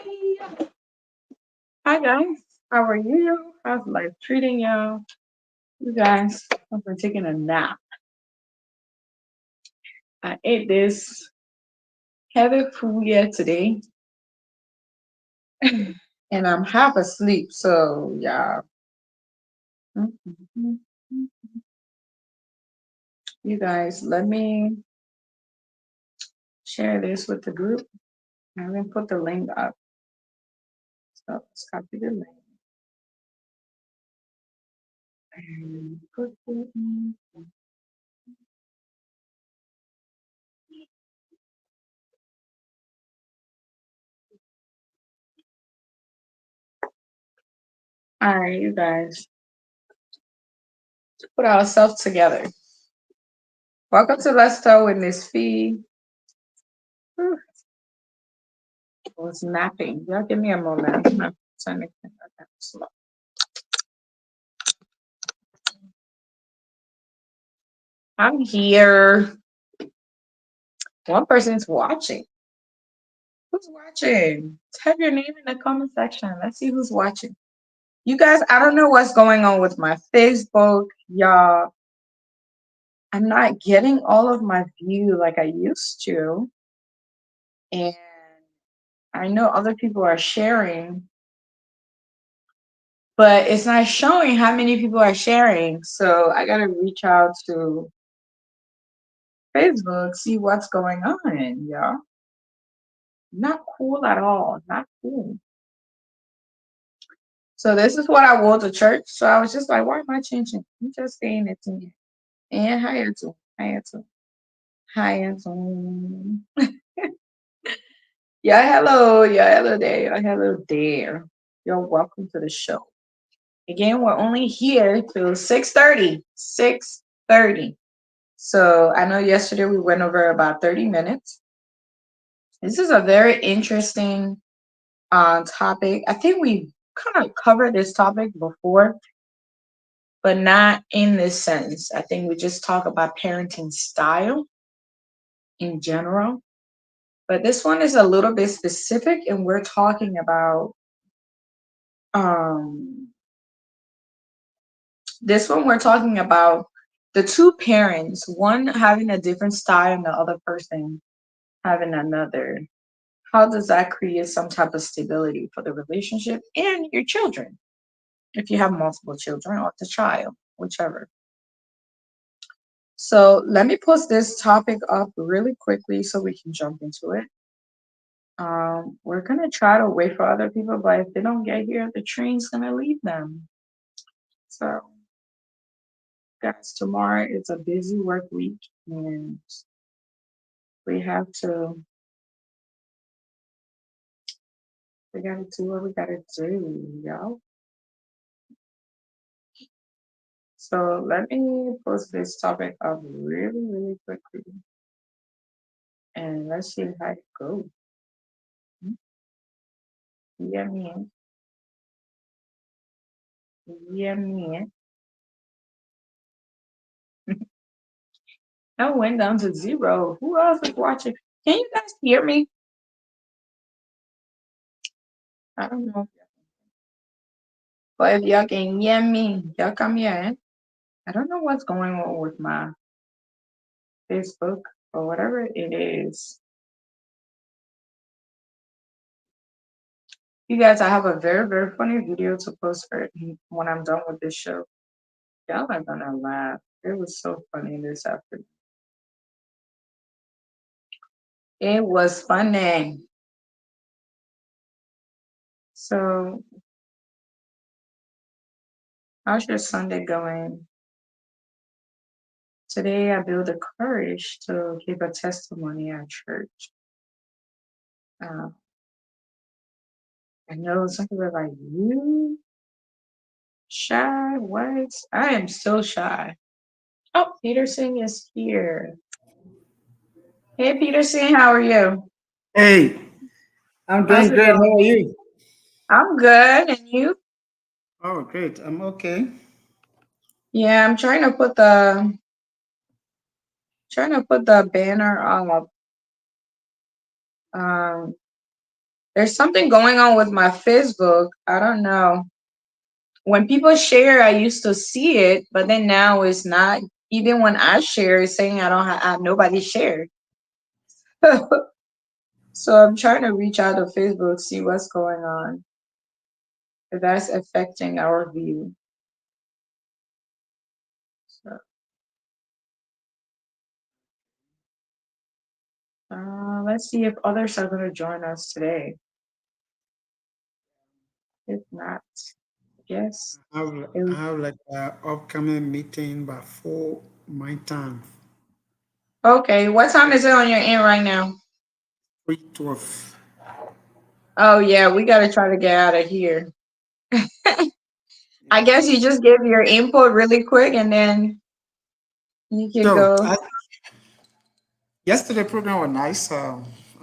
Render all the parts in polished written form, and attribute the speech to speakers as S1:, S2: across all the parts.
S1: Hey, hi guys. How are you? How's life treating you? You guys, I've been taking a nap. I ate this heavy food here today, and I'm half asleep. So yeah. Mhm. You guys, let me share this with the group. I'm gonna put the link up. So let's copy the link and put it in. All right, you guys, put ourselves together. Welcome to Let's Start with Miss Fee. Whew, I was napping. Y'all give me a moment. I'm turning it down slow. I'm here. One person's watching. Who's watching? Type your name in the comment section. Let's see who's watching. You guys, I don't know what's going on with my Facebook. Y'all, I'm not getting all of my view like I used to. And I know other people are sharing, but it's not showing how many people are sharing. So I got to reach out to Facebook, see what's going on, y'all. Not cool at all. Not cool. So this is what I wore to church. So I was just like, why am I changing? I'm just saying it to me. And hi, Anton. Hi, Anton. Hi, Anton. Yeah, hello. Yeah, hello there. Yeah, hello there. You're welcome to the show. Again, we're only here till 6:30. 6:30. So I know yesterday we went over about 30 minutes. This is a very interesting topic. I think we kind of covered this topic before, but not in this sense. I think we just talk about parenting style in general. But this one is a little bit specific, and we're talking about um, this one. We're talking about the two parents, one having a different style and the other person having another. How does that create some type of stability for the relationship and your children, if you have multiple children or the child, whichever? So let me post this topic up really quickly so we can jump into it. We're gonna try to wait for other people, but if they don't get here, the train's gonna leave them. So, guys, tomorrow is a busy work week, and we have to. We gotta do what we gotta do, y'all. So let me post this topic up really, really quickly, and let's see how it goes. Yeah, man. Yeah, man. I went down to zero. Who else is watching? Can you guys hear me? I don't know. But if y'all can hear me, y'all come here. Eh? I don't know what's going on with my Facebook or whatever it is. You guys, I have a very, very funny video to post for when I'm done with this show. Y'all are gonna laugh. It was so funny this afternoon. It was funny. So, how's your Sunday going? Today, I built the courage to give a testimony at church. Uh, I know some people are like, you shy? What? I am so shy. Oh, Peterson is here. Hey, Peterson, how are you?
S2: Hey, I'm
S1: How's
S2: doing
S1: it
S2: great. How
S1: going?
S2: are you?
S1: I'm good, and you?
S2: Oh, great. I'm okay.
S1: Yeah, I'm trying to put the banner up. Um, There's something going on with my Facebook. I don't know. When people share, I used to see it, but then now it's not. Even when I share, it's saying I don't have nobody shared. So I'm trying to reach out to Facebook, see what's going on. If that's affecting our view. So, let's see if others are going to join us today. If not, yes.
S2: I have like an upcoming meeting by 4 my time,
S1: Okay, what time is it on your end right now?
S2: 3:12.
S1: Oh yeah, we got to try to get out of here. I guess you just give your input really quick and then you can
S2: So
S1: go.
S2: yesterday program was nice. I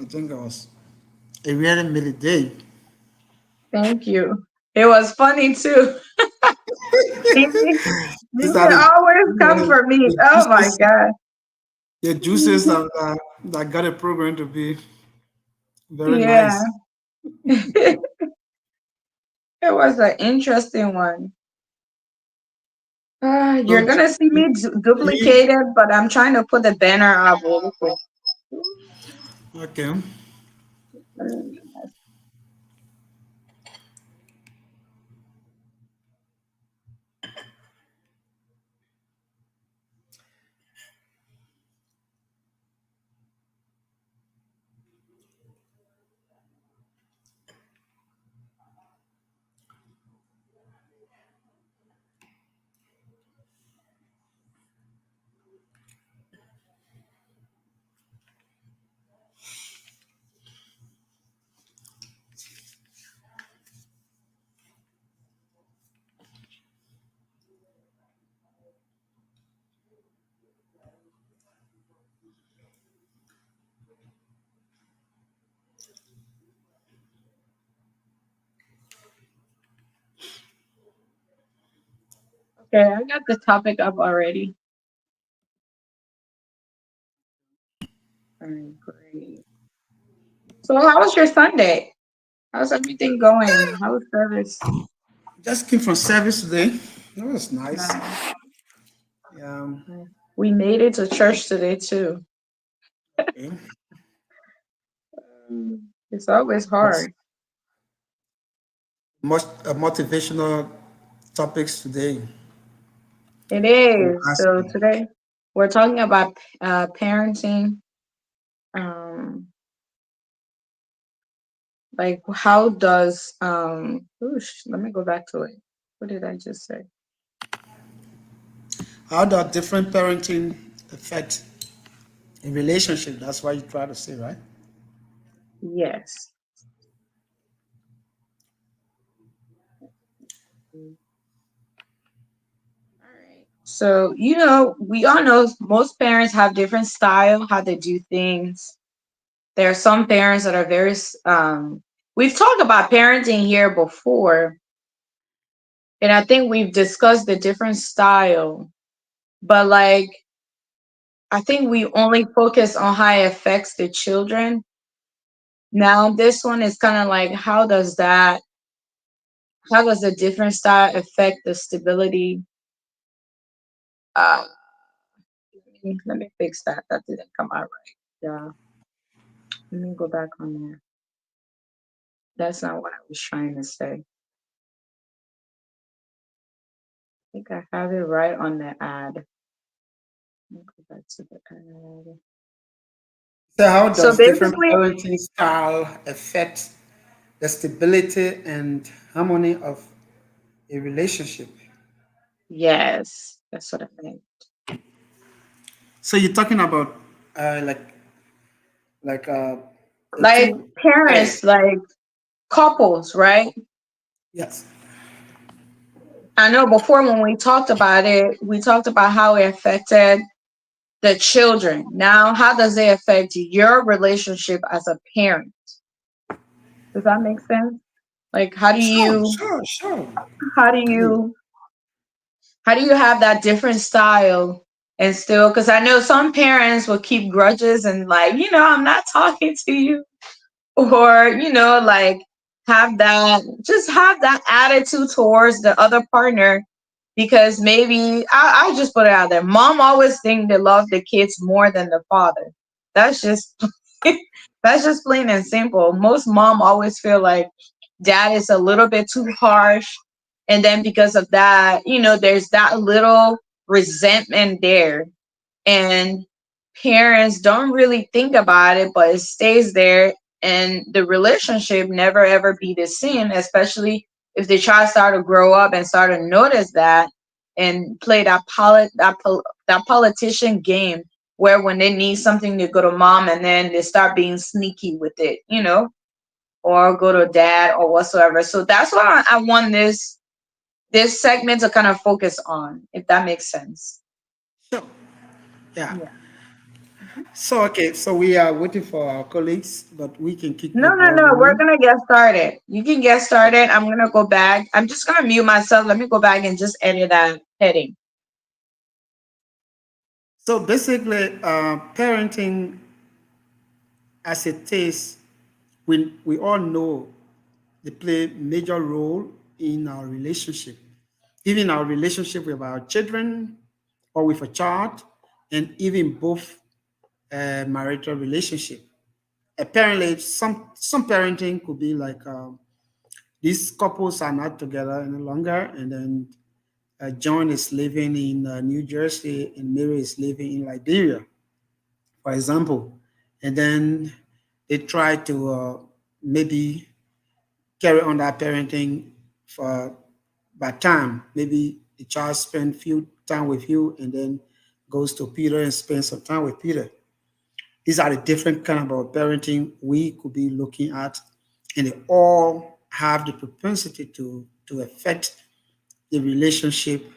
S2: think it really made a day.
S1: Thank you. It was funny too. You
S2: Is
S1: can
S2: that
S1: always come for me.
S2: the
S1: Oh my
S2: juices,
S1: God.
S2: the juices that got a program to be very
S1: Yeah.
S2: nice.
S1: It was an interesting one. You're
S2: So
S1: gonna see
S2: do
S1: me
S2: you,
S1: duplicated, but I'm trying to put the banner up really quick.
S2: okay.
S1: Okay, I got the topic up already. All right, great. So, how was your Sunday? How's everything going? How was service?
S2: Just came from service today. That was nice.
S1: Nice,
S2: Yeah.
S1: nice. We made it to church today too.
S2: Okay.
S1: It's always
S2: That's
S1: hard.
S2: most motivational topics today.
S1: It
S2: We're
S1: is. So
S2: asking.
S1: today we're talking about parenting. Um, like how does oosh, let me go back to it. What did I just say?
S2: How does different parenting affect a relationship? That's what you try to say, right?
S1: Yes. All right. So, we all know most parents have different style, how they do things. There are some parents that are we've talked about parenting here before, and I think we've discussed the different style, but like I think we only focus on how it affects the children. Now, this one is kind of like how does a different style affect the stability? Uh, let me fix that. That didn't come out right. Yeah. Let me go back on there. That's not what I was trying to say. I think I have it right on the ad. Let me go back to the ad.
S2: So how
S1: So
S2: does different
S1: basically,
S2: parenting style affect the stability and harmony of a relationship?
S1: yes, that's what I meant.
S2: So you're talking about like like uh the
S1: Like
S2: two parents.
S1: parents, like couples, right?
S2: Yes.
S1: I know before when we talked about it, we talked about how it affected the children. Now, how does it affect your relationship as a parent? Does that make sense? Like,
S2: Sure, sure, sure.
S1: how do
S2: I mean,
S1: you how do you have that different style and still? Because I know some parents will keep grudges and like, I'm not talking to you. or like have that attitude towards the other partner, because maybe I just put it out there. Mom always think they love the kids more than the father. That's just that's just plain and simple. Most mom always feel like dad is a little bit too harsh, and then because of that, there's that little resentment there, and parents don't really think about it, but it stays there, and the relationship never ever be the same, especially if the child start to grow up and start to notice that, and play that politician game, where when they need something they go to mom, and then they start being sneaky with it, or go to dad or whatsoever. So that's what I want this segment to kind of focus on, if that makes sense.
S2: Sure. Yeah.
S1: Yeah.
S2: So okay, so we are waiting for our colleagues, but we can keep
S1: No,
S2: the
S1: no,
S2: ball
S1: no. We're
S2: rolling.
S1: gonna get started. You can get
S2: Okay.
S1: started. I'm gonna go back. I'm just gonna mute myself. Let me go back and just edit that heading.
S2: So basically, parenting as it is, we all know they play major role in our relationship, even our relationship with our children or with a child, and even both marital relationship. Apparently, some parenting could be like these couples are not together any longer, and then John is living in New Jersey and Mary is living in Liberia, for example, and then they try to maybe carry on that parenting for by time. Maybe the child spend few time with you and then goes to Peter and spends some time with Peter. These are the different kind of parenting we could be looking at, and they all have the propensity to affect the relationship,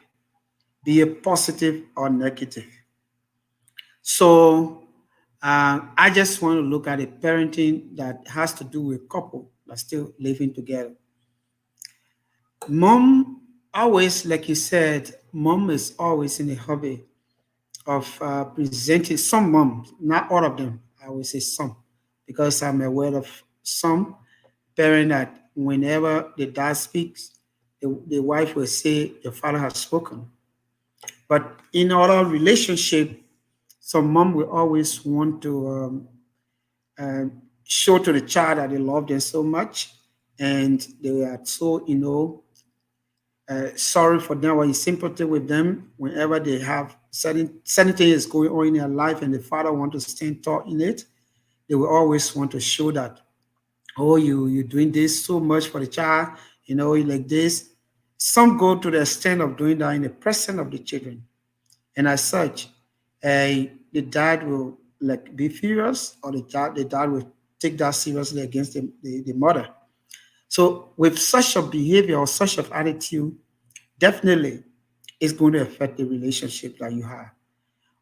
S2: be it positive or negative. So I just want to look at a parenting that has to do with couple that's still living together. Mom always, like you said, mom is always in the hobby of presenting. Some moms, not all of them, I will say some, because I'm aware of some parent that whenever the dad speaks, the wife will say the father has spoken. But in our relationship, some mom will always want to uh, show to the child that they love them so much, and they are so sorry for them or in sympathy with them whenever they have certain things going on in their life, and the father want to stand tall in it. They will always want to show that, oh, you're doing this so much for the child, you like this. Some go to the extent of doing that in the presence of the children, and as such, the dad will like be furious, or the dad will take that seriously against the mother. So with such a behavior or such of attitude, definitely it's going to affect the relationship that you have.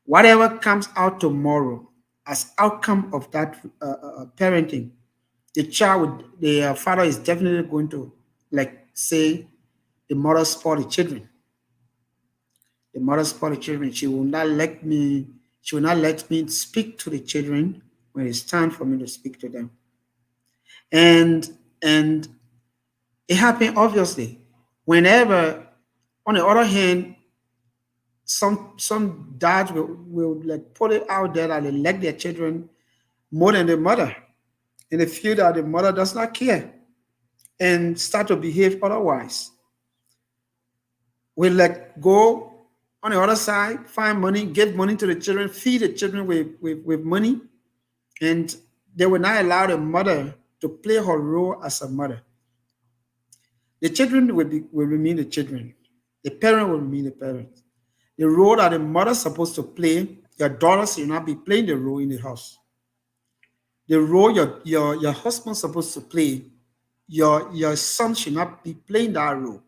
S2: Whatever comes out tomorrow as outcome of that parenting, the father is definitely going to like say the mother spoil the children. The mother spoil the children. She will not let me speak to the children when it's time for me to speak to them. And and it happened obviously. Whenever, on the other hand, some dads will like put it out there that they like their children more than the mother. And they feel that the mother does not care and start to behave otherwise. We like go on the other side, find money, give money to the children, feed the children with money, and they will not allow the mother to play her role as a mother. The children will remain the children. The parent will remain the parent. The role that the mother's supposed to play, your daughters will not be playing the role in the house. The role your husband's supposed to play, your son should not be playing that role.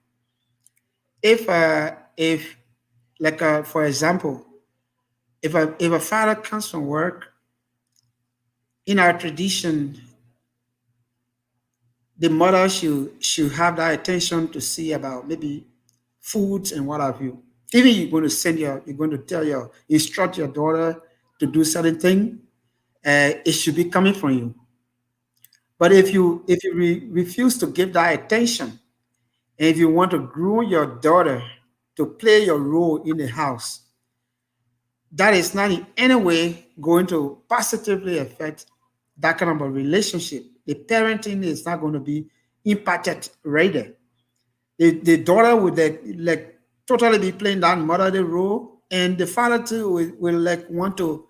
S2: If like for example, if a father comes from work, in our tradition, the mother should have that attention to see about maybe foods and what have you. Even you're going to instruct your daughter to do certain thing, it should be coming from you. But if you refuse to give that attention, and if you want to groom your daughter to play your role in the house, that is not in any way going to positively affect that kind of a relationship. The parenting is not going to be impacted right there. The daughter would like totally be playing that motherly role, and the father too will like want to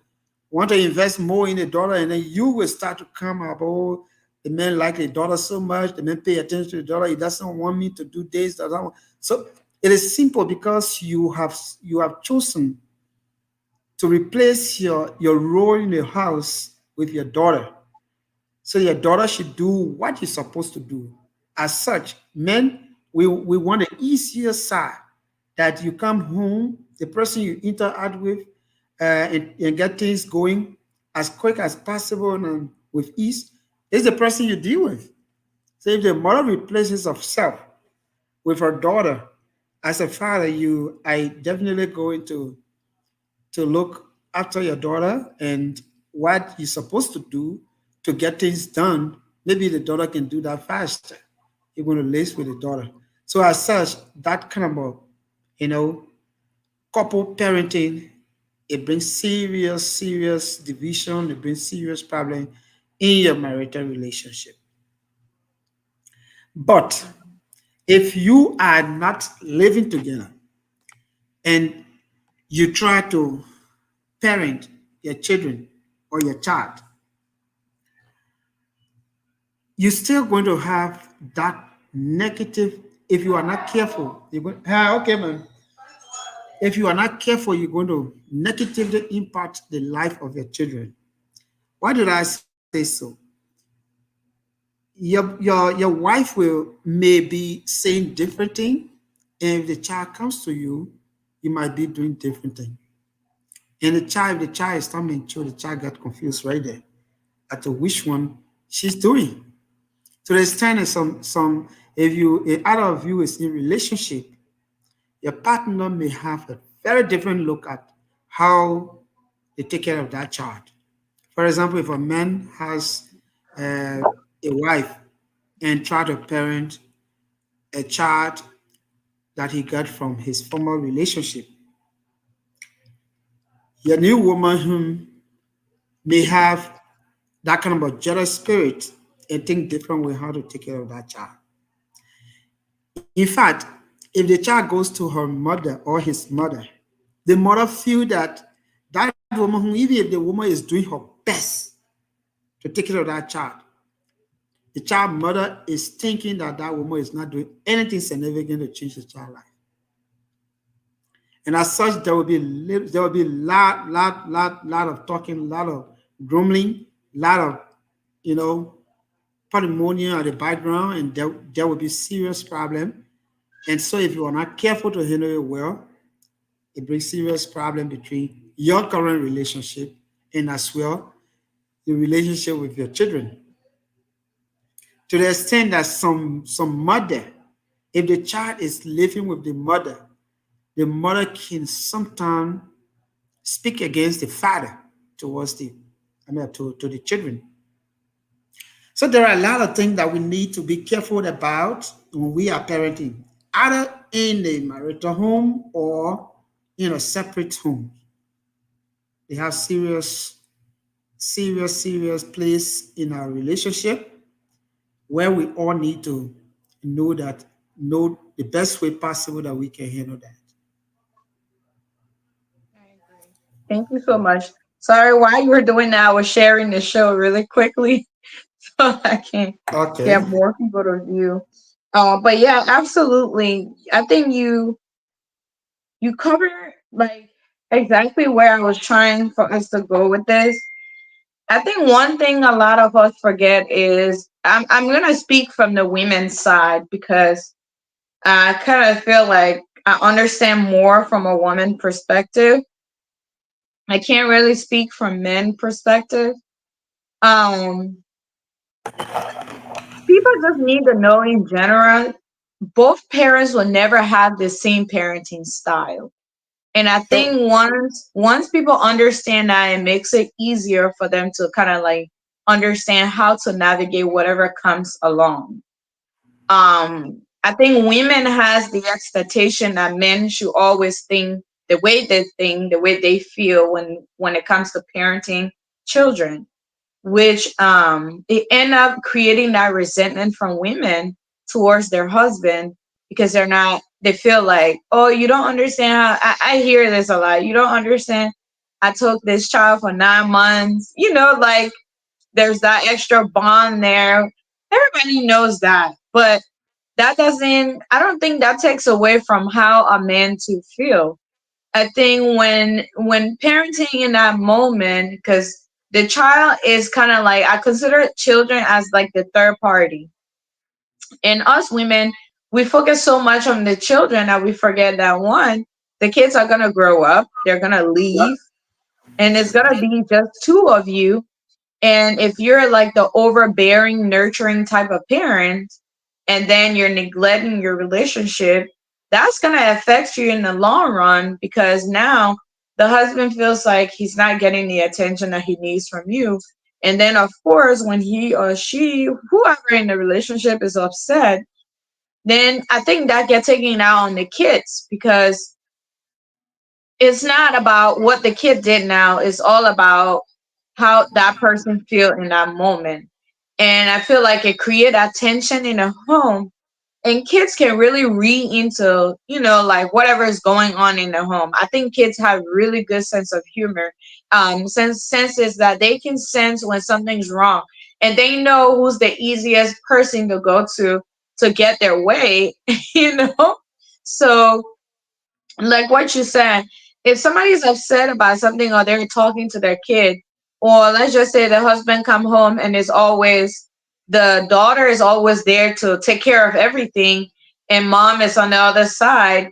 S2: invest more in the daughter, and then you will start to come up. Oh, the man like the daughter so much. The man pay attention to the daughter. He doesn't want me to do this. Doesn't want. So it is simple because you have chosen to replace your role in the house with your daughter. So your daughter should do what you're supposed to do. As such, men, we want the easier side, that you come home, the person you interact with, and get things going as quick as possible and with ease is the person you deal with. So if the mother replaces herself with her daughter, as a father, I definitely going to look after your daughter and what you're supposed to do to get things done. Maybe the daughter can do that faster. You're going to lace with the daughter. So as such, that kind of a, you know, couple parenting, it brings serious division. It brings serious problem in your marital relationship. But if you are not living together and you try to parent your children or your child, you're still going to have that negative. If you are not careful, you're going, okay, man. If you are not careful, you're going to negatively impact the life of your children. Why did I say so? Your wife will maybe saying different thing, and if the child comes to you, you might be doing different thing. And the child is coming to the child got confused right there as to which one she's doing. So there's kind of some if either of you is in relationship, your partner may have a very different look at how they take care of that child. For example, if a man has a wife and try to parent a child that he got from his former relationship, your new woman may have that kind of a jealous spirit and think different way how to take care of that child. In fact, if the child goes to her mother or his mother, the mother feel that that woman, even if the woman is doing her best to take care of that child, the child mother is thinking that that woman is not doing anything significant to change the child life. And as such, there will be lot of talking, lot of grumbling, lot of you know pandemonium at the background, and there will be serious problem. And so, if you are not careful to handle it well, it brings serious problem between your current relationship and as well the relationship with your children. To the extent that some mother, if the child is living with the mother can sometimes speak against the father towards to the children. So there are a lot of things that we need to be careful about when we are parenting, either in a marital home or in a separate home. They have serious place in our relationship where we all need to know the best way possible that we can handle that.
S1: I agree. Thank you so much. Sorry, while you were doing that, I was sharing the show really quickly so I can
S2: Okay.
S1: get more people to view. But yeah, absolutely. I think you cover like exactly where I was trying for us to go with this. I think one thing a lot of us forget is I'm gonna speak from the women's side because I kind of feel like I understand more from a woman perspective. I can't really speak from men perspective. Um, People just need to know in general, both parents will never have the same parenting style. And I
S2: So
S1: think once people understand that, it makes it easier for them to kind of like understand how to navigate whatever comes along. I think women has the expectation that men should always think the way they feel when it comes to parenting children, which they end up creating that resentment from women towards their husband because they feel like, oh, you don't understand how I hear this a lot. You don't understand. I took this child for 9 months, like there's that extra bond there. Everybody knows that, but I don't think that takes away from how a man to feel. I think when parenting in that moment, because the child is kind of like, I consider children as like the third party. And us women, we focus so much on the children that we forget that one, the kids are gonna grow up, they're gonna leave, and it's gonna be just two of you. And if you're like the overbearing, nurturing type of parent, and then you're neglecting your relationship, that's going to affect you in the long run because now the husband feels like he's not getting the attention that he needs from you. And then, of course, when he or she, whoever in the relationship is upset, then I think that gets taken out on the kids because it's not about what the kid did now, it's all about how that person feel in that moment. And I feel like it create that tension in a home, and kids can really read into, like whatever is going on in the home. I think kids have really good sense of humor, senses that they can sense when something's wrong, and they know who's the easiest person to go to get their way. you know so like what you said, if somebody's upset about something or they're talking to their kid, or let's just say the husband come home and is always the daughter is always there to take care of everything, and mom is on the other side,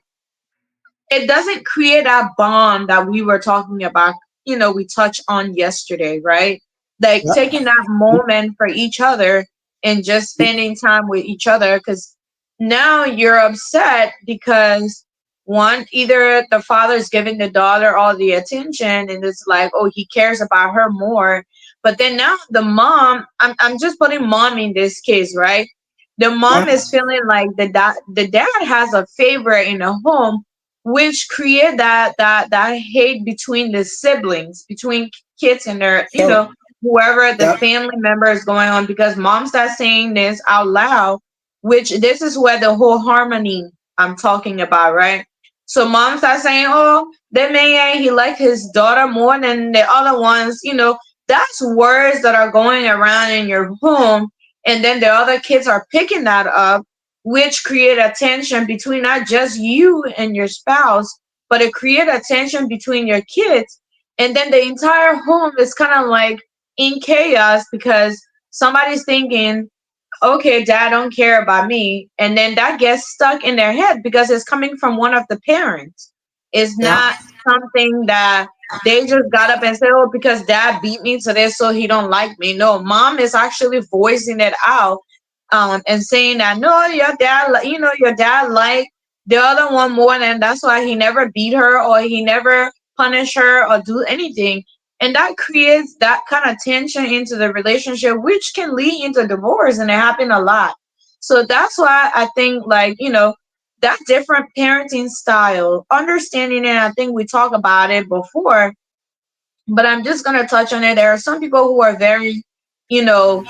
S1: it doesn't create that bond that we were talking about, we touched on yesterday, right? Like
S2: Yeah.
S1: taking that moment for each other and just spending time with each other, because now you're upset because one, either the father's giving the daughter all the attention and it's like, oh, he cares about her more. But then now the mom, I'm just putting mom in this case, right? The mom
S2: Yeah.
S1: is feeling like the dad has a favorite in the home, which create that hate between the siblings, between kids and their,
S2: So,
S1: whoever the
S2: yeah.
S1: family member is going on, because mom starts saying this out loud, which this is where the whole harmony I'm talking about, right? So mom starts saying, oh, that man, he liked his daughter more than the other ones, that's words that are going around in your home, and then the other kids are picking that up, which create a tension between not just you and your spouse, but it create a tension between your kids. And then the entire home is kind of like in chaos because somebody's thinking, okay, dad don't care about me. And then that gets stuck in their head because it's coming from one of the parents. It's
S2: Yeah.
S1: not something that they just got up and said, oh, because dad beat me today, so he don't like me. No, mom is actually voicing it out, and saying that, no, your dad, your dad like the other one more, and that's why he never beat her or he never punish her or do anything. And that creates that kind of tension into the relationship, which can lead into divorce, and it happen a lot. So that's why I think, like, that different parenting style, understanding it, I think we talked about it before, but I'm just gonna touch on it. There are some people who are very, you know,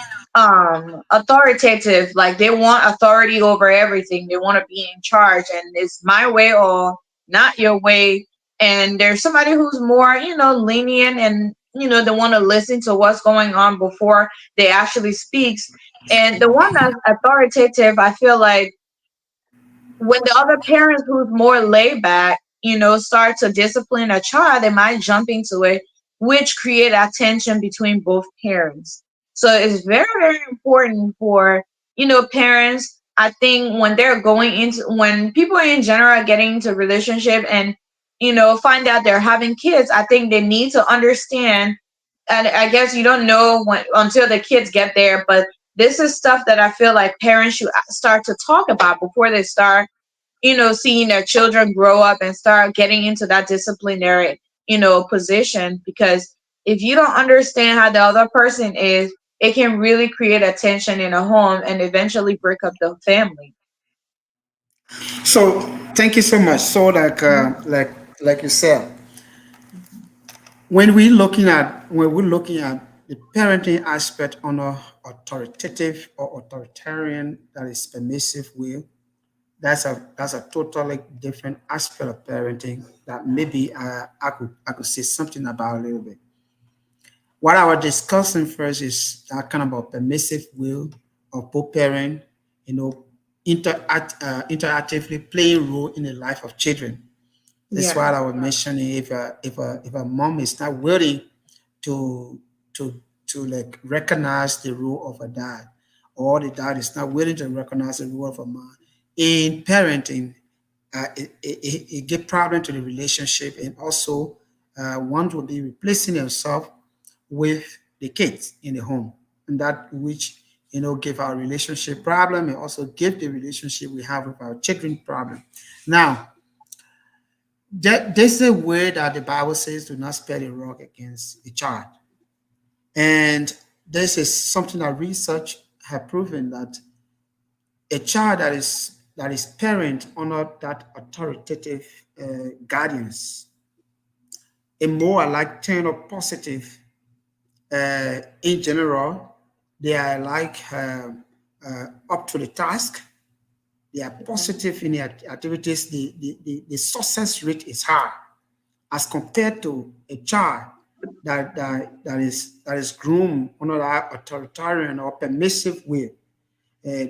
S1: authoritative, like they want authority over everything. They want to be in charge, and it's my way or not your way. And there's somebody who's more, lenient, and they want to listen to what's going on before they actually speaks. And the one that's authoritative, I feel like when the other parents who's more laid back, start to discipline a child, they might jump into it, which create a tension between both parents. So it's very, very important for, parents. I think when they're going into, when people in general are getting into relationship and, find out they're having kids, I think they need to understand, and I guess you don't know when until the kids get there, but this is stuff that I feel like parents should start to talk about before they start, seeing their children grow up and start getting into that disciplinary, position. Because if you don't understand how the other person is, it can really create a tension in a home and eventually break up the family.
S2: So thank you so much. So
S1: Mhm.
S2: like you said,
S1: Mhm.
S2: when we're looking at the parenting aspect on a authoritative or authoritarian that is permissive will, that's a totally different aspect of parenting that maybe I could say something about a little bit. What I was discussing first is that kind of a permissive will of both parent, you know, interactively playing role in the life of children. That's
S1: Yeah.
S2: why I was mentioning if a mom is not willing to to to like recognize the role of a dad, or the dad is not willing to recognize the role of a mom in parenting, it give problem to the relationship, and also one will be replacing himself with the kids in the home, and that which give our relationship problem, and also give the relationship we have with our children problem. Now, there's a way that the Bible says, "Do not spare the rod against a child," and this is something that research have proven that a child that is parent under that authoritative guardians, a more like turn of positive in general. They are like up to the task. They are positive in their activities. The success rate is high as compared to a child that is groomed under that authoritarian or permissive way.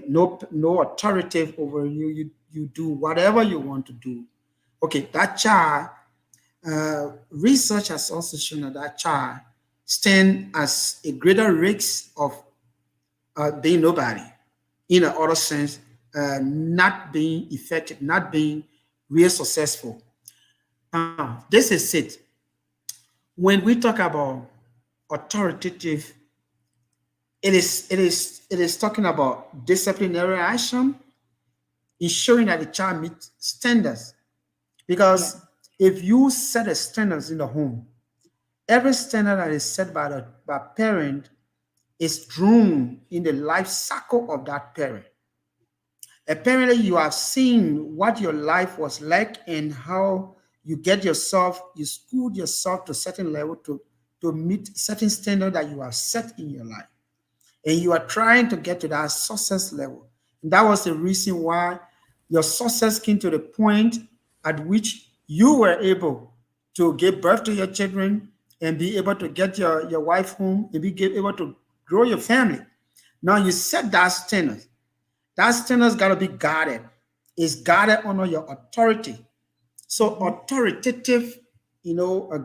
S2: No authoritative over you. You do whatever you want to do. Okay, that child. Research has also shown that that child stand as a greater risk of being nobody, in a other sense, not being effective, not being real successful. Now, this is it. When we talk about authoritative, it is talking about disciplinary action, ensuring that the child meets standards.
S1: Yeah.
S2: Because if you set a standards in the home, every standard that is set by the by parent is drawn in the life cycle of that parent. Apparently, you have seen what your life was like and how you schooled yourself to a certain level to meet certain standard that you have set in your life. And you are trying to get to that success level. And that was the reason why your success came to the point at which you were able to give birth to your children and be able to get your wife home and able to grow your family. Now you set that standard. That standard's got to be guarded. It's guarded under your authority. So
S1: Mhm.
S2: authoritative,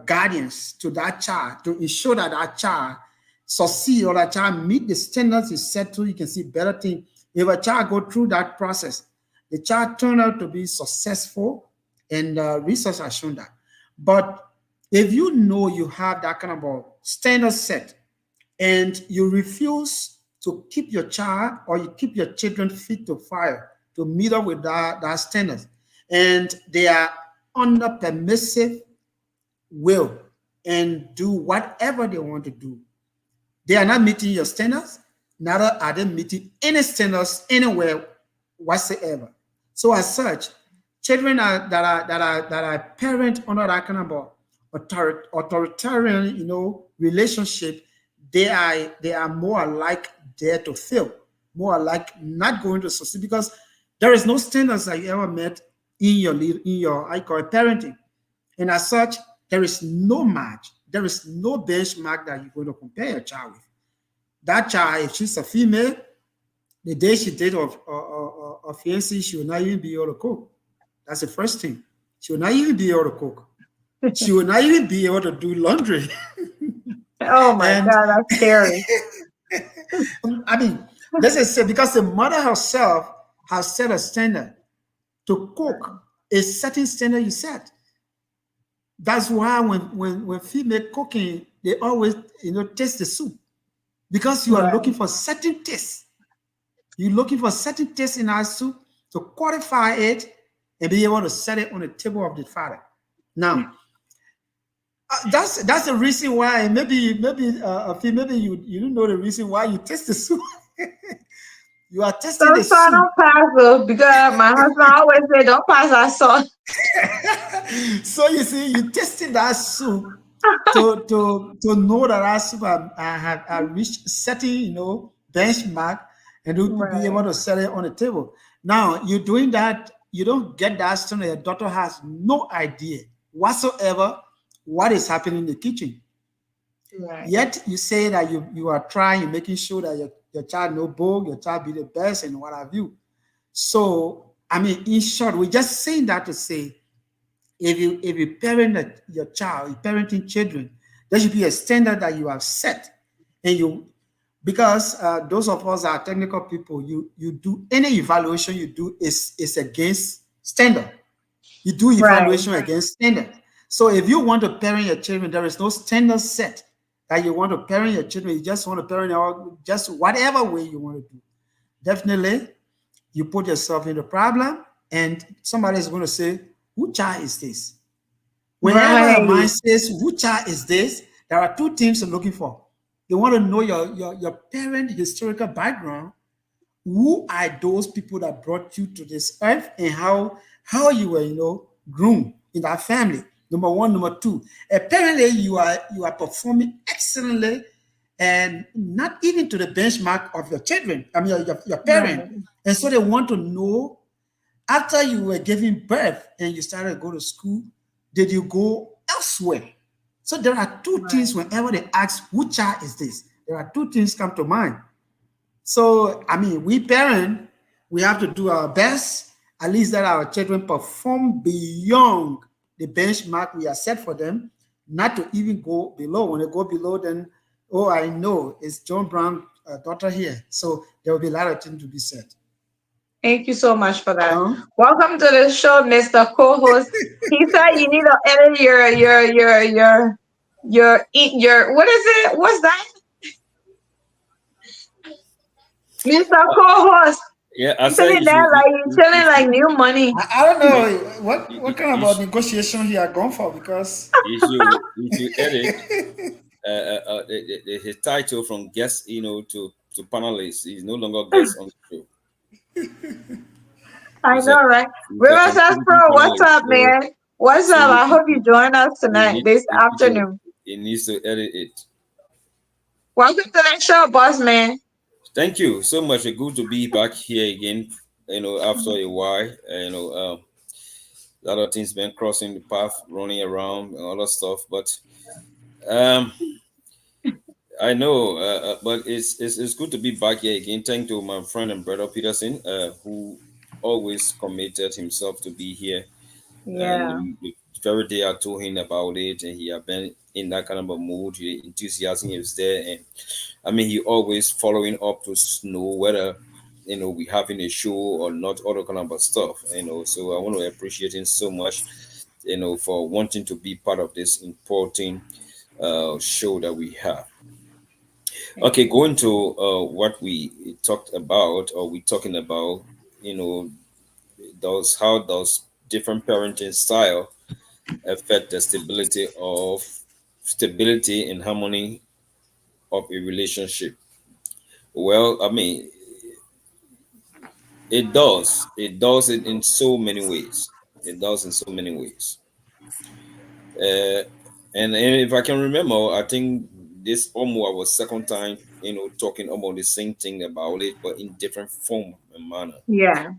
S2: guardians to that child to ensure that that child succeed or that child meet the standards you set to. You can see better thing. If a child go through that process, the child turn out to be successful, and research has shown that. But if you know you have that kind of a standard set, and you refuse to keep your child or you keep your children fit to fire to meet up with that standards, and they are under permissive will and do whatever they want to do, they are not meeting your standards, neither are they meeting any standards anywhere whatsoever. So as such, children that are parent under that kind of authoritarian, relationship, they are more like there to fail, more like not going to succeed, because there is no standards that you ever met in your I call it parenting. And as such, there is no match, there is no benchmark that you're going to compare your child with. That child, if she's a female, the day she date of fiancé, she will not even be able to cook. That's the first thing. She will not even be able to cook. She will not even be able to do laundry.
S1: Oh my
S2: And
S1: God, that's scary.
S2: I mean, let's just say because the mother herself has set a standard to cook a certain standard you set. That's why when female cooking, they always taste the soup, because you are looking
S1: Right.
S2: for certain taste. You're looking for certain taste in our soup to qualify it and be able to set it on the table of the Father. Now, That's the reason why. Maybe Afi, maybe you don't know the reason why you taste the soup. You are
S1: So,
S2: tasting the
S1: so I
S2: soup.
S1: don't pass though, because my husband always say, don't pass that salt.
S2: So you see, you tasting that soup to know that that soup have reached certain benchmark, and to be able
S1: Right,
S2: to sell it on the table. Now you're doing that. You don't get that student. Your daughter has no idea whatsoever what is happening in the kitchen.
S1: right,
S2: Yet you say that you are trying, you're making sure that your child no bold, your child be the best, and what have you. So I mean, in short, we're just saying that to say if you parent your child, parenting children, there should be a standard that you have set, and you because those of us that are technical people, you do any evaluation you do is against standard. You do
S1: right,
S2: evaluation against standard. So if you want to parent your children, there is no standard set that you want to parent your children. You just want to parent just whatever way you want to do. Definitely, you put yourself in the problem, and somebody is going to say, "Who child is this?" Whenever a
S1: right,
S2: mind says, "Which child is this?" there are two things you're looking for. They want to know your parent historical background. Who are those people that brought you to this earth, and how you were, groomed in that family? Number one. Number two, apparently you are performing excellently, and not even to the benchmark of your children. I mean, your parent.
S1: right,
S2: And so they want to know, after you were giving birth and you started to go to school, did you go elsewhere? So there are two things
S1: right.
S2: whenever they ask, which child is this? There are two things come to mind. So, I mean, we parents, we have to do our best, at least that our children perform beyond the benchmark we have set for them, not to even go below. When they go below, then, oh, I know it's John Brown daughter here. So there will be a lot of things to be said.
S1: Thank you so much for that.
S2: Um,
S1: Welcome to the show, Mr. Co-host. He said you need to edit your what is it? What's that? Mr. Co-host.
S3: Yeah, I
S1: You
S3: said
S1: feeling
S3: you
S1: that
S3: should
S1: like you feeling like new money.
S2: I don't
S3: you,
S2: know what kind of
S3: you,
S2: a negotiation he are going for, because
S3: you should edit his title from guest, to panelist. He's no longer guest on the show.
S1: I
S3: He's a
S1: know, right?
S3: he's a
S1: Riverside
S3: contributing
S1: Pro, what's
S3: panelist.
S1: up, man? What's
S3: So
S1: up?
S3: he,
S1: I hope you join us
S3: he,
S1: tonight,
S3: need-
S1: this
S3: he, need to
S1: afternoon.
S3: he needs to edit it.
S1: Welcome to the show, boss man.
S3: Thank you so much. It's good to be back here again. After a while, a lot of things been crossing the path, running around, and all that stuff. But um, I know, but it's good to be back here again. Thank to my friend and brother Peterson, who always committed himself to be here. And
S1: Yeah.
S3: the very day I told him about it, and he had been in that kind of a mood, the enthusiasm is there, and I mean, he always following up to know whether we having a show or not, all that kind of stuff. So I want to appreciate him so much, for wanting to be part of this important show that we have.
S1: Thank
S3: Okay,
S1: you.
S3: going to what we talked about, or we talking about, you know, those how those different parenting style affect the stability and harmony of a relationship. Well, I mean, it does. It does it in so many ways. It does in so many ways. Uh, and if I can remember, I think this almost was second time, talking about the same thing about it, but in different form and manner.
S1: Yeah.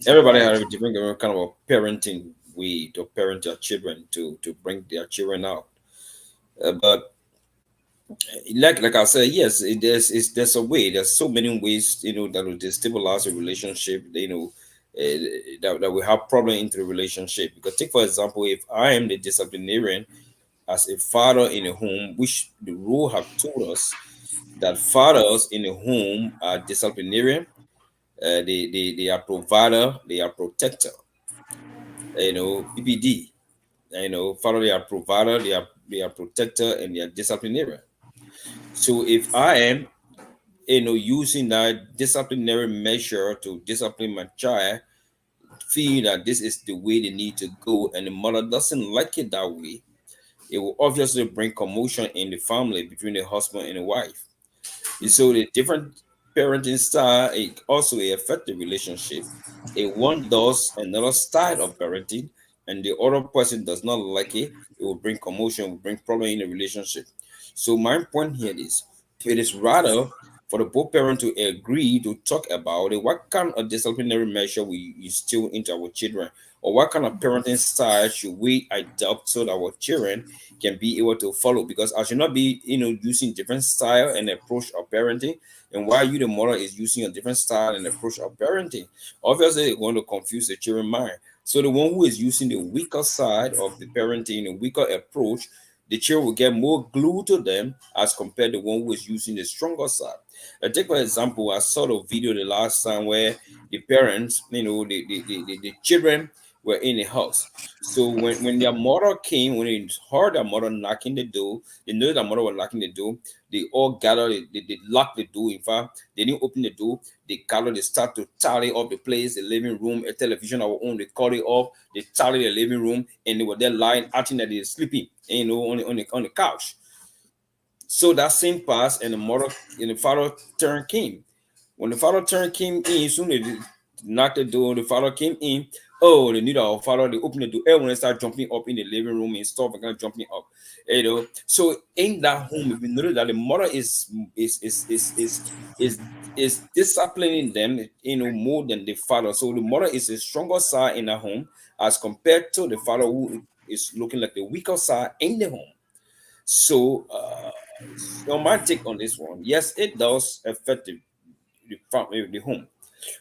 S3: Everybody
S2: right.
S3: has a different kind of a parenting way to parent their children to bring their children out. But like I said, yes, there's a way. There's so many ways that will destabilize a relationship. That will have problem into the relationship. Because take for example, if I am the disciplinarian as a father in a home, which the rule have told us that fathers in a home are disciplinarian, they are provider, they are protector. PPD. Father, they are provider, they are protector, and they are disciplinarian. So if I am, using that disciplinary measure to discipline my child, feel that this is the way they need to go, and the mother doesn't like it that way, it will obviously bring commotion in the family between the husband and the wife. And so the different parenting style it also affect the relationship. If one does another style of parenting and the other person does not like it will bring commotion, will bring problem in the relationship. So my point here is it is rather for the both parents to agree to talk about it, what kind of disciplinary measure we instill into our children, or what kind of parenting style should we adopt so that our children can be able to follow. Because I should not be, using different style and approach of parenting, and while you the mother is using a different style and approach of parenting, obviously it's going to confuse the children mind. So the one who is using the weaker side of the parenting, the weaker approach, the children will get more glued to them as compared to one who is using the stronger side. I take for example, I saw the video the last time where the parents, the children were in the house. So when their mother came, when they heard their mother knocking the door, they know their mother was knocking the door. They all gathered, they locked the door. In fact, they didn't open the door. They gathered, they start to tally up the place, the living room, a television our own. They call it off. They tally the living room, and they were there lying, acting that they're sleeping, on the couch. So that same passed, and the mother and the father turn came. When the father turn came in, soon they knocked the door. The father came in. Oh, they knew that our father. They opened the door. Everyone started jumping up in the living room and stuff, and kind of jumping up. So in that home, if you notice that the mother is disciplining them, more than the father. So the mother is a stronger side in the home as compared to the father who is looking like the weaker side in the home. So, my take on this one, yes, it does affect the family, the home,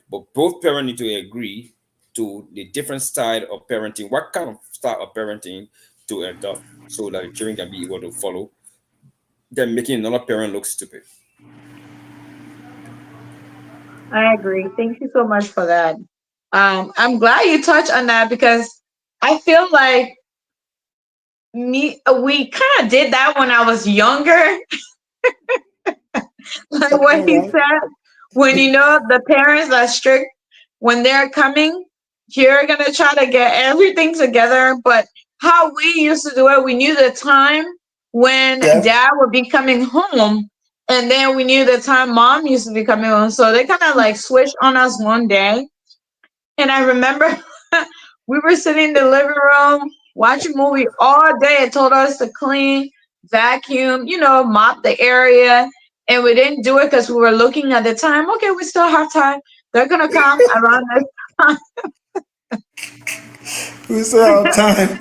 S3: but both parents need to agree to the different style of parenting, what kind of style of parenting to adopt, so that the children can be able to follow. Then making another parent look stupid.
S1: I agree. Thank you so much for that. I'm glad you touched on that because I feel like we kind of did that when I was younger. Like what he
S2: All
S1: said, when the parents are strict when they're coming, you're gonna try to get everything together. But how we used to do it, we knew the time when
S2: right.
S1: dad would be coming home, and then we knew the time mom used to be coming home. So they kind of like switched on us one day. And I remember we were sitting in the living room watching movie all day. It told us to clean, vacuum, mop the area. And we didn't do it because we were looking at the time. Okay, we still have time. They're gonna come around this time.
S2: We say our time.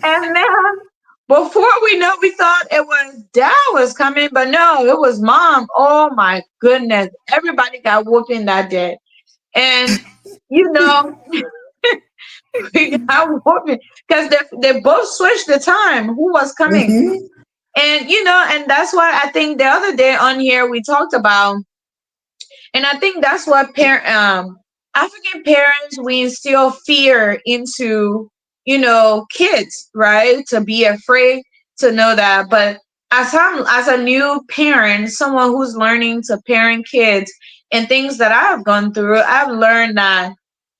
S1: And then before we know, we thought it was dad was coming, but no, it was mom. Oh my goodness. Everybody got whooping that day. And you know, we got whooping because they both switched the time who was coming.
S2: Mhm.
S1: And that's why I think the other day on here we talked about, and I think that's what African parents, we instill fear into kids, right, to be afraid, to know that. But as a new parent, someone who's learning to parent kids, and things that I've gone through, I've learned that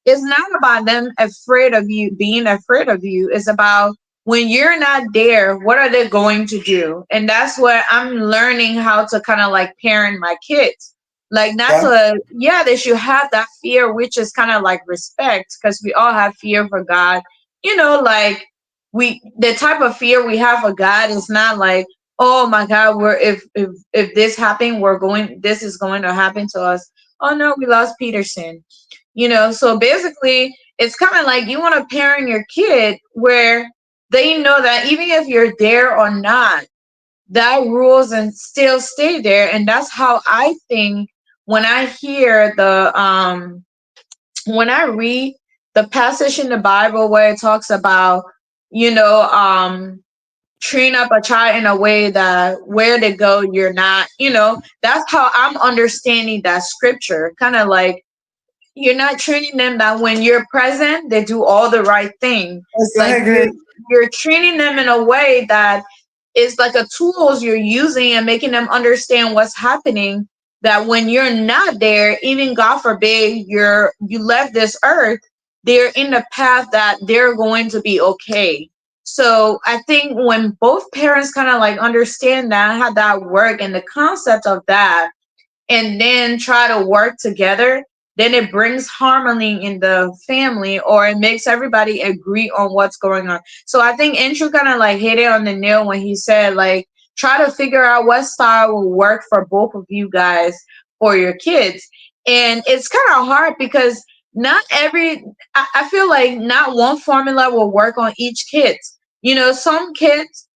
S1: it's not about them afraid of you, being afraid of you. It's about when you're not there, what are they going to do? And that's where I'm learning how to kind of like parent my kids. Like, not
S2: Yeah.
S1: to, yeah, they should have that fear, which is kind of like respect, because we all have fear for God. Like the type of fear we have for God is not like, oh my God, if this happened, this is going to happen to us. Oh no, we lost Peterson. So basically it's kind of like you want to parent your kid where they know that even if you're there or not, that rules and still stay there. And that's how I think when I hear when I read the passage in the Bible where it talks about, you know, um train up a child in a way that where they go, you're not, that's how I'm understanding that scripture. Kind of like, you're not training them that when you're present, they do all the right thing. Like
S2: Exactly.
S1: you're training them in a way that is like a tools you're using and making them understand what's happening. That when you're not there, even God forbid you left this earth, they're in the path that they're going to be okay. So I think when both parents kind of like understand that, how that work and the concept of that, and then try to work together, then it brings harmony in the family, or it makes everybody agree on what's going on. So I think Andrew kind of like hit it on the nail when he said, like, try to figure out what style will work for both of you guys for your kids. And it's kind of hard because not every, I feel like not one formula will work on each kid. You know, some kids,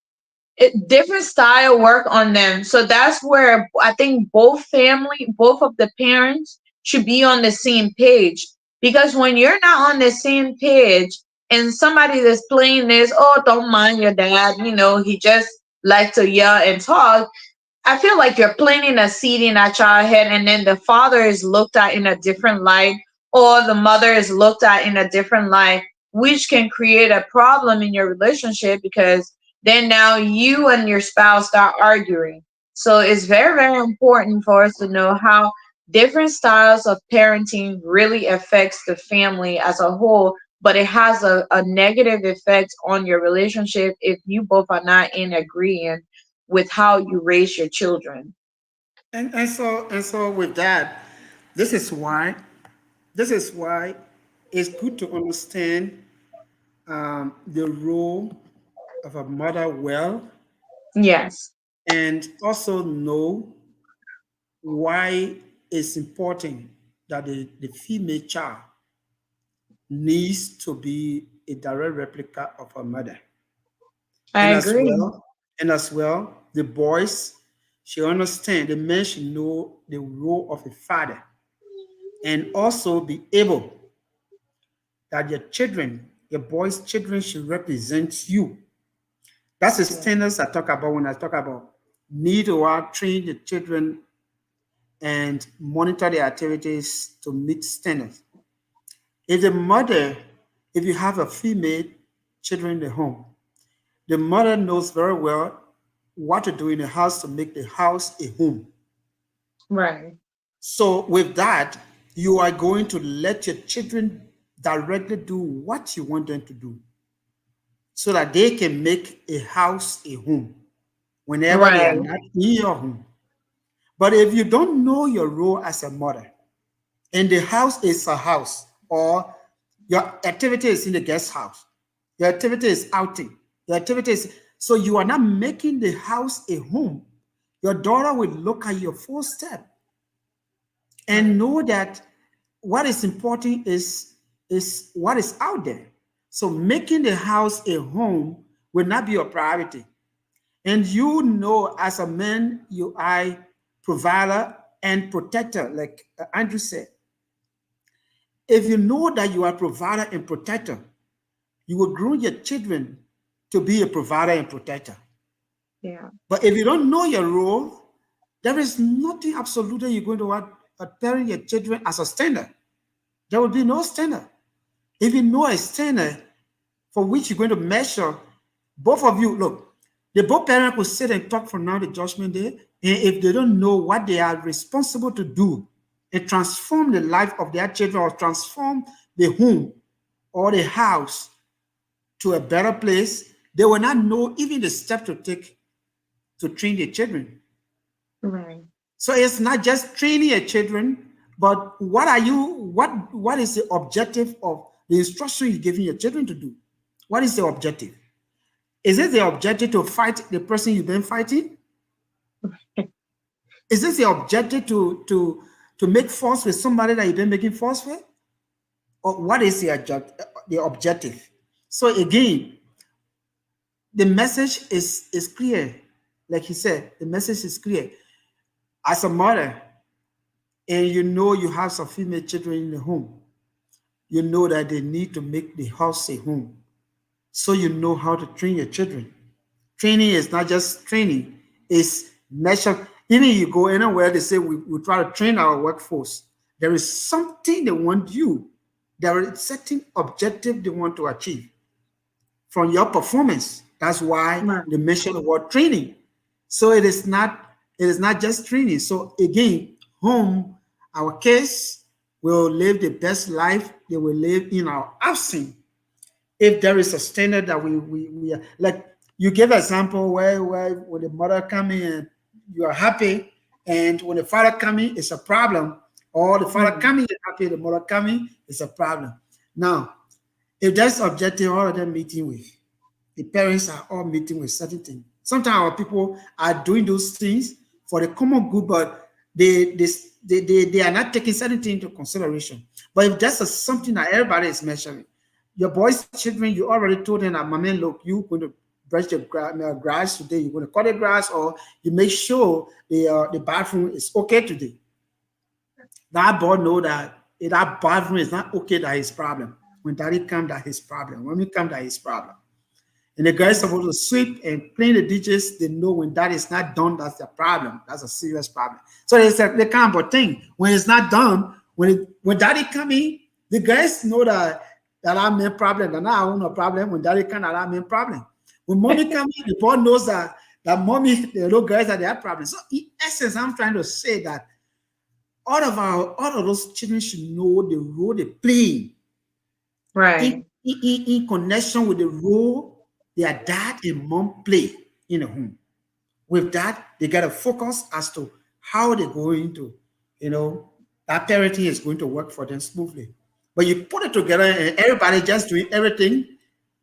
S1: different style work on them. So that's where I think both of the parents should be on the same page. Because when you're not on the same page and somebody that's playing this, oh, don't mind your dad, you know, he just likes to yell and talk. I feel like you're planting a seed in that child head, and then the father is looked at in a different light, or the mother is looked at in a different light, which can create a problem in your relationship because then now you and your spouse start arguing. So it's very, very important for us to know how different styles of parenting really affects the family as a whole, but it has a negative effect on your relationship if you both are not in agreement with how you raise your children.
S2: And so with that, this is why this is why it's good to understand the role of a mother well,
S1: Yes.
S2: and also know why it's important that the female child needs to be a direct replica of her mother.
S1: I
S2: And as
S1: agree.
S2: well, the boys should understand, the men should know the role of a father, and also be able that your children, your boys' children should represent you. That's the
S1: Yeah.
S2: standards I talk about when I talk about need to train the children and monitor their activities to meet standards. If the mother, if you have a female children in the home, the mother knows very well what to do in the house to make the house a home.
S1: Right.
S2: So with that, you are going to let your children directly do what you want them to do so that they can make a house a home whenever they are
S1: Right.
S2: not in your home. But if you don't know your role as a mother, and the house is a house, or your activity is in the guest house, your activity is outing, your activity is, so you are not making the house a home, your daughter will look at your full step and
S1: Right.
S2: know that what is important is what is out there. So making the house a home will not be your priority. And you know, as a man, you are provider and protector, like Andrew said. If you know that you are provider and protector, you will groom your children to be a provider and protector.
S1: Yeah.
S2: But if you don't know your role, there is nothing absolutely you're going to parent your children as a standard. There will be no standard. If you know a standard for which you're going to measure, both of you, look, the both parents will sit and talk from now to judgment day. And if they don't know what they are responsible to do and transform the life of their children or transform the home or the house to a better place, they will not know even the step to take to train their children.
S1: Right.
S2: So it's not just training your children, but what is the objective of the instruction you're giving your children to do? What is the objective? Is it the objective to fight the person you've been fighting? Is this the objective to make force with somebody that you've been making force with? Or what is the objective? So again, the message is clear. Like he said, the message is clear. As a mother, and you know you have some female children in the home, you know that they need to make the house a home. So you know how to train your children. Training is not just training, it's measure. Even you go anywhere, they say we try to train our workforce. There is something they want you. There is certain objective they want to achieve from your performance. That's why
S1: Right.
S2: they mention the word training. So it is not just training. So again, home, our kids will live the best life they will live in our absence. if there is a standard that we are, like you give example where when the mother come in and you are happy, and when the father come in, it's a problem, or the father
S1: Hmm.
S2: coming is happy, the mother coming, it's a problem. Now, if that's objective, all of them meeting with the parents are all meeting with certain things. Sometimes our people are doing those things for the common good, but they are not taking certain things into consideration. But if that's something that everybody is measuring, your boys' children, you already told them that, my man, look, you're going to brush the grass today, you're going to cut the grass, or you make sure the bathroom is okay today. That boy know that if that bathroom is not okay, that his problem. When daddy come, that his problem. When we come, that his problem. And the guys supposed to sweep and clean the ditches. They know when that is not done, that's the problem. That's a serious problem. So it's a the kind of thing. When it's not done, when daddy come in, the guys know that I mean problem. That now I own a problem. When daddy come, that I mean problem. When mommy come in, the boy knows that mommy, the little guys that they have problems. So in essence, I'm trying to say that all of those children should know the role they play
S1: Right.
S2: in connection with the role their dad and mom play in the home. With that, they got to focus as to how they're going to, that parenting is going to work for them smoothly. But you put it together and everybody just doing everything,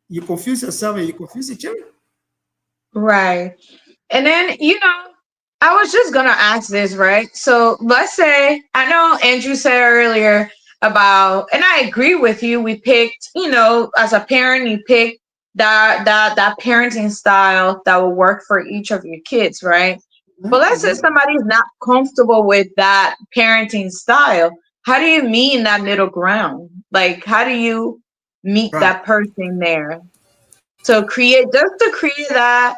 S2: you confuse yourself and you confuse the children.
S1: Right. And then, I was just going to ask this, right? So let's say, I know Andrew said earlier about, and I agree with you, we picked, as a parent, you pick that parenting style that will work for each of your kids, right? But
S2: Mhm,
S1: let's say
S2: mhm.
S1: somebody's not comfortable with that parenting style. How do you meet in that middle ground? Like, how do you meet
S2: Right.
S1: that person there? So create that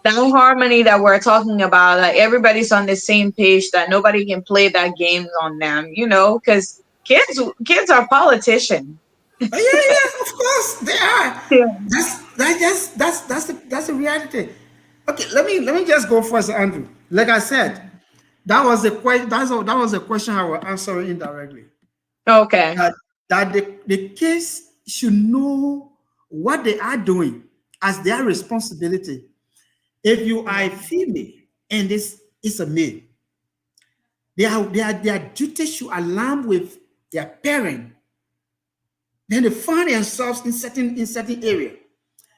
S1: harmony that we're talking about, like everybody's on the same page, that nobody can play that game on them, because kids are politicians.
S2: Oh, yeah, yeah, of course they are.
S1: Yeah.
S2: That's the reality. Okay, let me just go first, Andrew. Like I said, that was the question. That was a question I will answer indirectly.
S1: Okay.
S2: That the kids should know what they are doing as their responsibility. If you are a female and this is a male, their duty should align with their parent. Then they find themselves in certain area.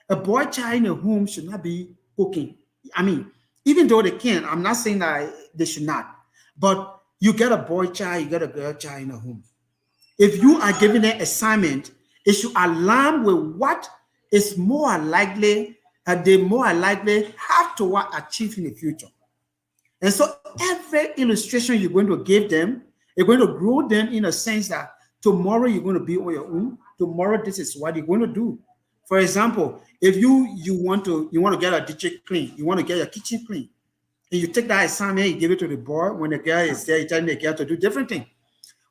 S2: A boy child in a home should not be cooking. I mean, even though they can, I'm not saying that they should not. But you get a boy child, you get a girl child in a home. If you are giving an assignment, it should align with what is more likely, they more likely have to achieve in the future. And so every illustration you're going to give them, you're going to grow them in a sense that tomorrow you're going to be on your own. Tomorrow, this is what you're going to do. For example, if you want to get a kitchen clean, you want to get your kitchen clean, and you take that assignment, you give it to the boy. When the girl is there, you tell the girl to do different thing.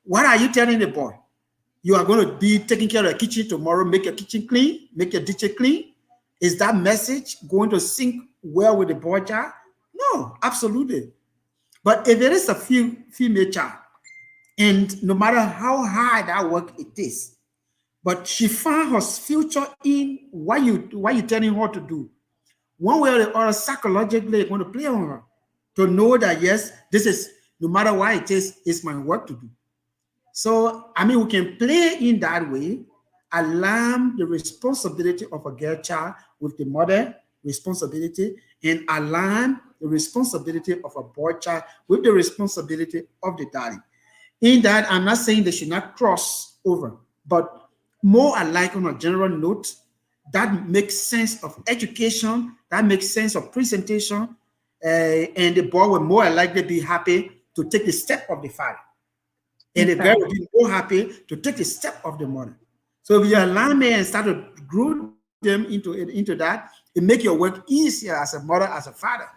S2: What are you telling the boy? You are going to be taking care of the kitchen tomorrow, make your kitchen clean, make your kitchen clean. Is that message going to sync well with the boy child? No, absolutely. But if it is a female child, and no matter how hard that work it is, but she found her future in what you telling her to do, one way or the other, psychologically, it's going to play on her to know that yes, this is no matter what it is, it's my work to do. So I mean, we can play in that way, align the responsibility of a girl child with the mother responsibility, and align the responsibility of a boy child with the responsibility of the daddy. In that, I'm not saying they should not cross over, but more alike on a general note that makes sense of education, that makes sense of presentation, and the boy will more likely be happy to take the step of the father, and the girl
S1: Okay.
S2: will be more happy to take the step of the mother. So if you align me and start to grow them into that, it make your work easier as a mother, as a father.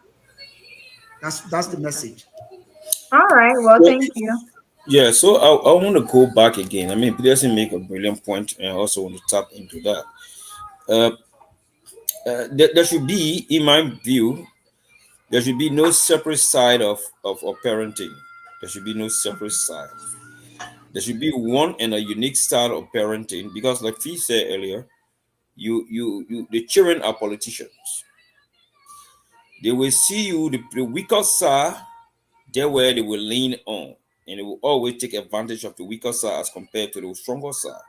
S2: That's the message.
S1: All right. Well,
S3: So,
S1: thank you.
S3: yeah, so I want to go back again. I mean, Peterson make a brilliant point, and I also want to tap into that. Uh, there should be, in my view, there should be no separate side of parenting. There should be no separate side. There should be one and a unique style of parenting because, like Fee said earlier, the children are politicians. They will see you, the weaker side, there where they will lean on, and they will always take advantage of the weaker side as compared to the stronger side,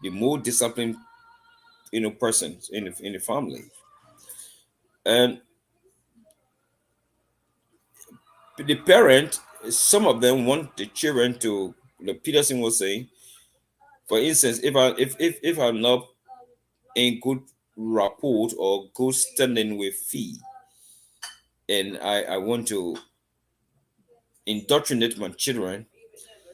S3: the more disciplined, persons in the family. And the parent, some of them want the children to, Peterson was saying, for instance, if I'm not in good rapport or good standing with fee, and I want to indoctrinate my children,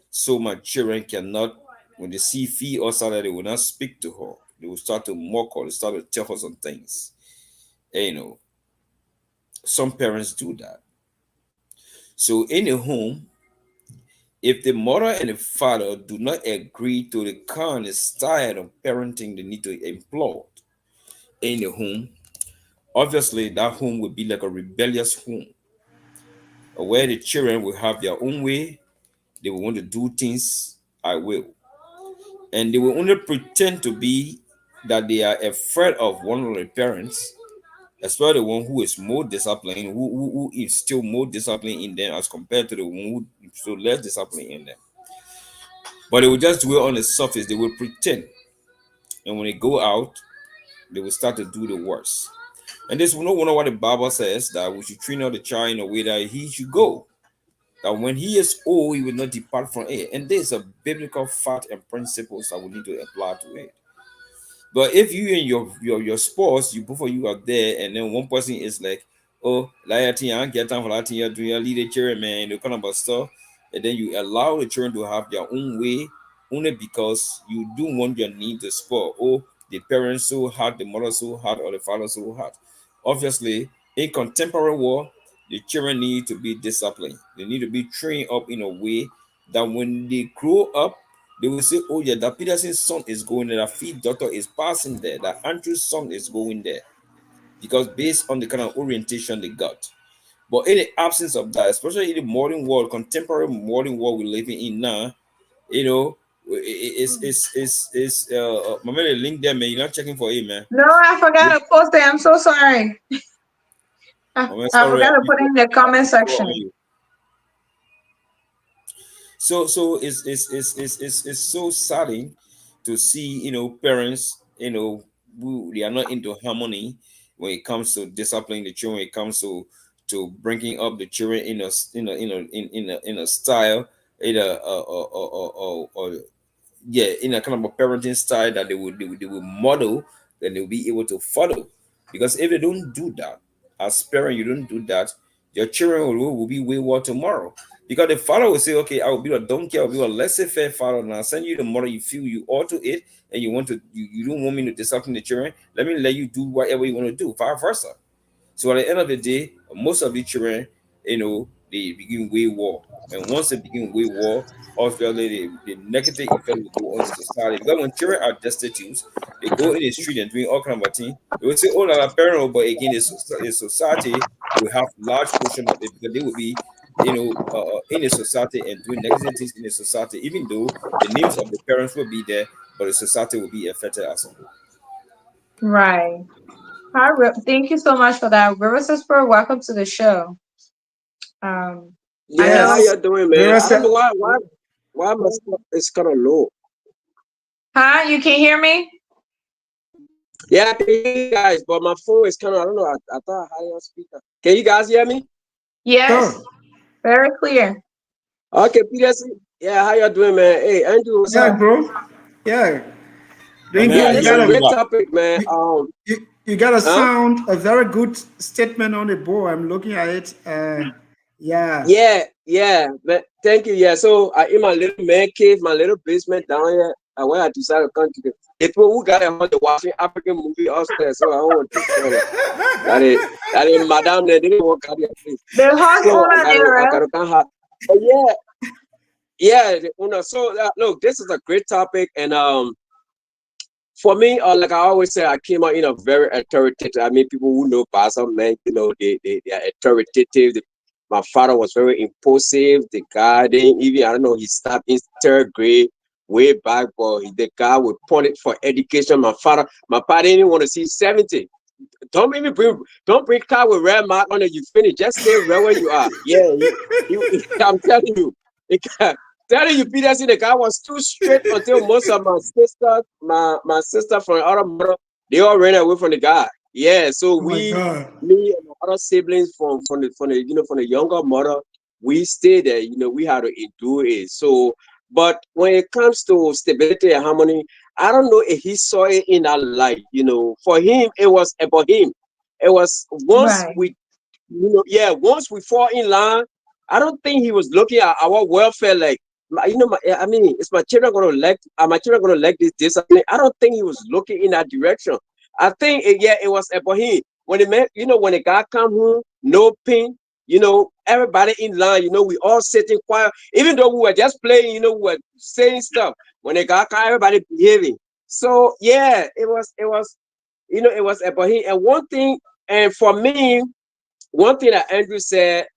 S3: so my children cannot, when they see fee or salary, they will not speak to her. They will start to mock her, they start to tell her some things. And, some parents do that. So in a home, if the mother and the father do not agree to the kind of style of parenting they need to employ in a home, obviously that home will be like a rebellious home, where the children will have their own way. They will want to do things I will, and they will only pretend to be that they are afraid of one of the parents, especially the one who is more disciplined, who is still more disciplined in them as compared to the one who is still less disciplined in them. But they will just do it on the surface. They will pretend, and when they go out, they will start to do the worst. And this we know what the Bible says, that we should train up the child in a way that he should go, that when he is old, he will not depart from it. And there's a biblical fact and principles that we need to apply to it. But if you and your sports, you both of you are there, and then one person is like, oh, like I don't get time for that thing, you're doing, lead the children, man, the kind of stuff, and then you allow the children to have their own way, only because you do want your need to sport. Oh, the parents so hard, the mother so hard, or the father so hard. Obviously, in contemporary war, the children need to be disciplined. They need to be trained up in a way that when they grow up, they will say, oh yeah, that Peterson's son is going there, that feed doctor is passing there, that Andrew's son is going there. Because based on the kind of orientation they got. But in the absence of that, especially in the modern world, contemporary modern world we're living in now, my man, the link there, man. You're not checking for it, man.
S1: No, I forgot to post it. I'm so sorry. I
S3: Sorry,
S1: forgot to put it in the comment section.
S3: So it's so saddening to see, parents, who they are not into harmony when it comes to disciplining the children, when it comes to bringing up the children in a style, in a kind of a parenting style that they will model, then they'll be able to follow. Because if they don't do that, as parent, you don't do that, your children will be wayward tomorrow. Because the father will say, okay, I will be a donkey, I will be a laissez-faire father, and I'll send you the model you feel you ought to it, and you don't want me to discipline the children. Let me let you do whatever you want to do, vice versa. So at the end of the day, most of the children, they begin wayward. And once they begin wayward, obviously the negative effect will go on society. Because when children are destitute, they go in the street and doing all kind of things. They will say, oh, la parent, but again, the society will have large portion of it, because they will be, in the society and doing negative things in the society, even though the names of the parents will be there, but the society will be affected as a whole.
S1: Right. Hi, thank you so much for that. River Sister, welcome to the show.
S4: Yeah, how you doing, man? I don't know why my stuff is kind of low.
S1: Huh? You can hear me?
S4: Yeah, I can hear you guys, but my phone is kind of, I don't know, I thought I had it on speaker. Can you guys hear me?
S1: Yes.
S2: Sure.
S1: Very clear.
S4: Okay, Peterson. Yeah, how you doing, man? Hey, Andrew, what's up?
S2: Bro. Yeah.
S3: Man,
S4: Yeah,
S2: You
S4: this is a great topic, man.
S2: you got a very good statement on the board. I'm looking at it.
S4: Yeah, man. Thank you. Yeah, so in my little man cave, my little basement down here, where I decided to come to the people who got a watching African movie upstairs, so I don't want to destroy it. That is madam, they didn't walk out their place.
S1: The house
S4: So
S1: owner there,
S4: I
S1: right?
S4: gotta come hot. But yeah, the owner. So look, this is a great topic, and for me, like I always say, I came out in a very authoritative. I mean, people who know Pastor, man, they are authoritative. My father was very impulsive. The guy, even I don't know, he stopped in third grade way back, but the guy would point it for education. My father didn't want to see 70. Don't bring car with red mark on it. You finish. Just stay right where you are. Yeah, I'm telling you. Telling you, Peterson, the guy was too strict until most of my sisters, my sister from the other mother, they all ran away from the guy. Yeah, so
S2: Oh my God.
S4: me and my other siblings from the younger mother, we stayed there. We had to endure it. So, but when it comes to stability and harmony, I don't know if he saw it in our life. For him, it was about him. It was once
S1: Right.
S4: we, once we fall in line. I don't think he was looking at our welfare like, I mean, is my children going to elect? Are my children going to elect this? I don't think he was looking in that direction. I think, it was about him. When the man, when the guy come home, no pin, everybody in line, we all sitting quiet. Even though we were just playing, we were saying stuff. When the guy come, everybody behaving. So, yeah, it was, it was about him. And one thing, and for me, one thing that Andrew said,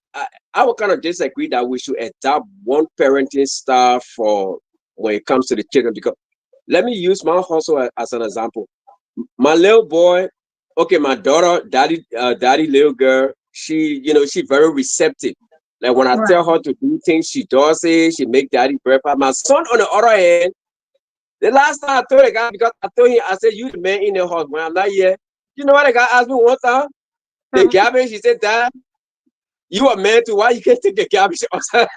S4: I would kind of disagree that we should adopt one parenting style for when it comes to the children. Because let me use my hustle as an example. My little boy, okay, my daughter, daddy, little girl, she very receptive. Like when I
S1: Right.
S4: tell her to do things, she does it. She make daddy breakfast. My son, on the other hand, the last time I told the guy, because I told him, I said, you the man in the house when I'm not here. You know what the guy asked me one time? The garbage, he said, Dad, you are man too. Why you can't take the garbage outside?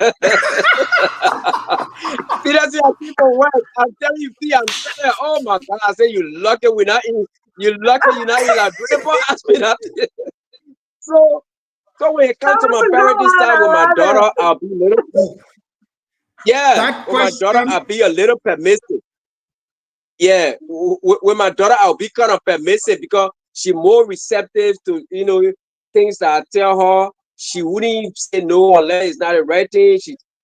S4: See, that's how people work. I'm telling you, see, I'm saying, oh my God. I say, you lucky we're not in. You lucky you're not in. Like, don't ask me that. So when it comes to my parenting style with my daughter, I'll be a little,
S2: That
S4: with my daughter,
S2: question,
S4: I'll be a little permissive. Yeah, with my daughter, I'll be kind of permissive because she's more receptive to things that I tell her. She wouldn't say no unless it's not the right thing.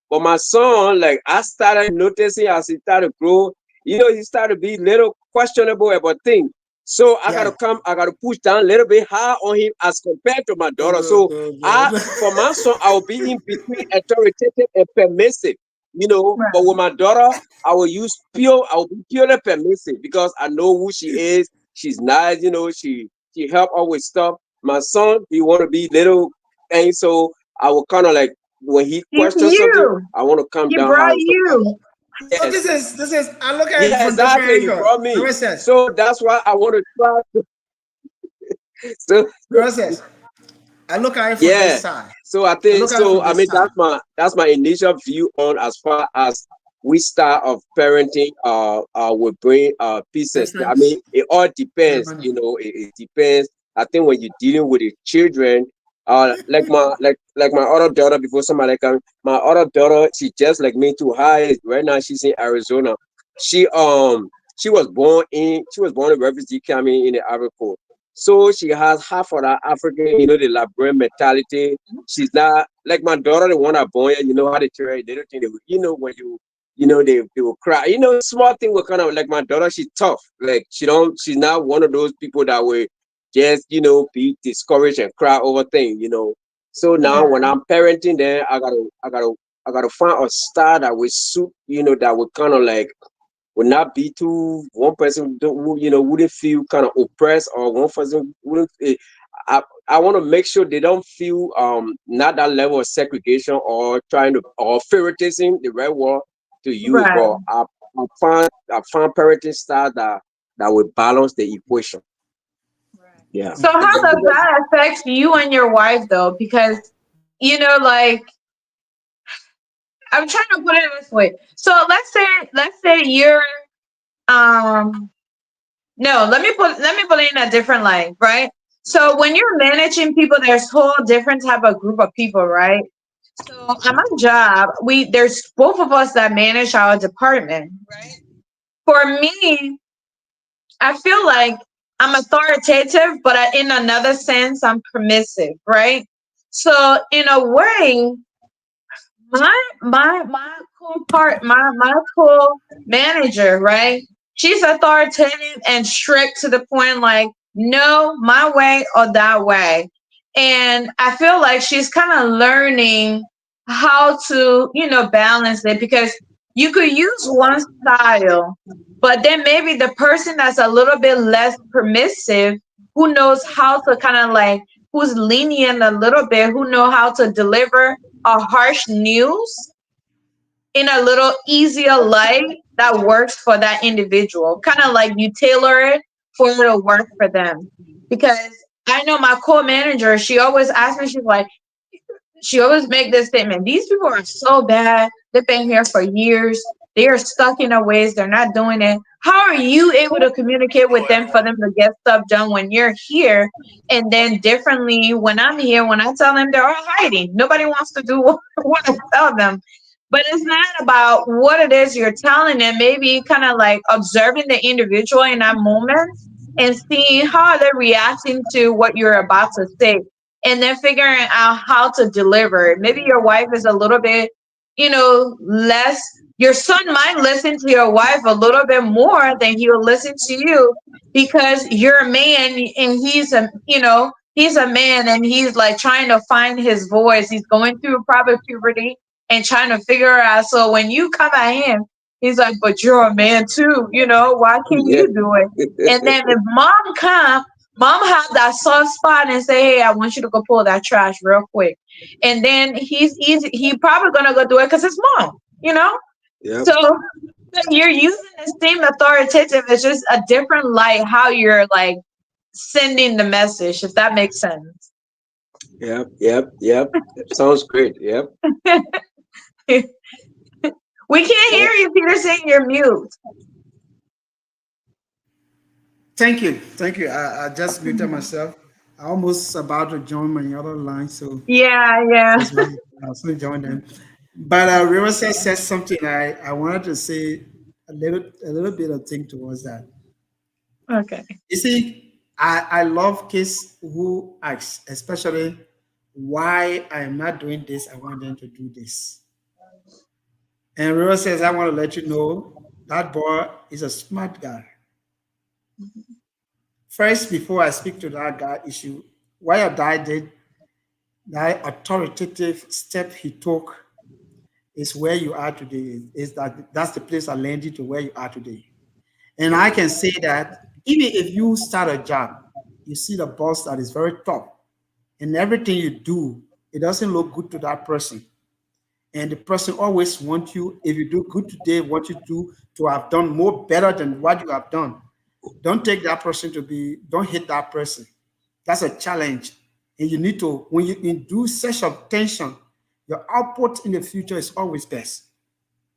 S4: But my son, like I started noticing as he started to grow, he started to be a little questionable about things. So I
S2: yeah.
S4: gotta push down a little bit higher on him as compared to my daughter. So for my son, I will be in between authoritative and permissive. But
S1: Right.
S4: with my daughter, I will be purely permissive because I know who she is. She's nice, she help us with stuff. My son, he want to be little, and so I will kind of like when he
S1: He's
S4: questions something,
S1: you.
S4: I want to come
S1: He
S4: down
S1: brought
S4: high. So
S1: you.
S2: So
S4: yes,
S2: this is I look at it
S4: yeah,
S2: from different
S4: exactly. He
S2: angle.
S4: brought me.
S2: Process.
S4: So that's why I want to try. So
S2: Process. I look at it from this
S4: yeah.
S2: side.
S4: So I
S2: I
S4: think
S2: look at it
S4: so.
S2: from
S4: I
S2: this
S4: mean,
S2: side.
S4: that's my initial view on as far as we start of parenting. Will bring pieces. I
S2: Difference.
S4: mean, it all depends.
S2: Harmony.
S4: It depends. I think when you're dealing with the children, like my other daughter before somebody come, my other daughter, she just like me too. High right now, she's in Arizona. She she was born in refugee camp in the Ivory Coast. So she has half of that African, the Liberian mentality. She's not like my daughter, the one I born here, how they try, they don't think they will, when they will cry. Small thing will kind of like my daughter, she's tough. Like she's not one of those people that will just, be discouraged and cry over things. So now when
S1: Yeah.
S4: I'm parenting, then I gotta find a style that will suit, that will kind of like would not be too one person wouldn't feel kind of oppressed or one person wouldn't I want to make sure they don't feel not that level of segregation or trying to or favoritism the right word to use,
S1: Right.
S4: but I find parenting style that will balance the equation. Yeah.
S1: So how does that affect you and your wife though? Because like I'm trying to put it this way. So let's say you're um no, let me put it in a different light, right? So when you're managing people, there's whole different type of group of people, right? So at my job, there's both of us that manage our department, right? For me, I feel like I'm authoritative, but in another sense, I'm permissive, right? So in a way, my my cool manager, right? She's authoritative and strict to the point, like no, my way or that way. And I feel like she's kind of learning how to, balance it because you could use one style, but then maybe the person that's a little bit less permissive, who knows how to kind of like, who's lenient a little bit, who know how to deliver a harsh news in a little easier light that works for that individual. Kind of like you tailor it for it to work for them. Because I know my co-manager, she always asks me, she's like, she always make this statement: these people are so bad. They've been here for years. They are stuck in their ways. They're not doing it. How are you able to communicate with them for them to get stuff done when you're here? And then differently, when I'm here, when I tell them, they're all hiding. Nobody wants to do what I tell them. But it's not about what it is you're telling them. Maybe kind of like observing the individual in that moment and seeing how they're reacting to what you're about to say, and then figuring out how to deliver it. Maybe your wife is a little bit, less. Your son might listen to your wife a little bit more than he'll listen to you, because you're a man and he's a man, and he's like trying to find his voice. He's going through probably puberty and trying to figure it out. So when you come at him, he's like, but you're a man too, why can't
S4: Yeah.
S1: you do it? And then if mom have that soft spot and say, hey, I want you to go pull that trash real quick. And then he probably gonna go do it because it's mom.
S4: Yeah.
S1: So you're using the same authoritative. It's just a different light how you're like sending the message, if that makes sense.
S4: Yep. Sounds great. Yep.
S1: We can't hear you, Peterson. You're mute.
S2: Thank you. I just muted myself. I almost about to join my other line, so
S1: Yeah.
S2: that's why I was going to join them. But Riverside said something I wanted to say a little bit of thing towards that.
S1: Okay.
S2: You see, I love kids who ask, especially why I am not doing this. I want them to do this. And River says, I want to let you know that boy is a smart guy. First, before I speak to that guy issue, what your dad did, that authoritative step he took is where you are today. That's the place that led you to where you are today. And I can say that even if you start a job, you see the boss that is very top, and everything you do, it doesn't look good to that person. And the person always wants you, if you do good today, want you to have done more better than what you have done. Don't take that person don't hit that person. That's a challenge. And you need to, when you do such a tension, your output in the future is always best.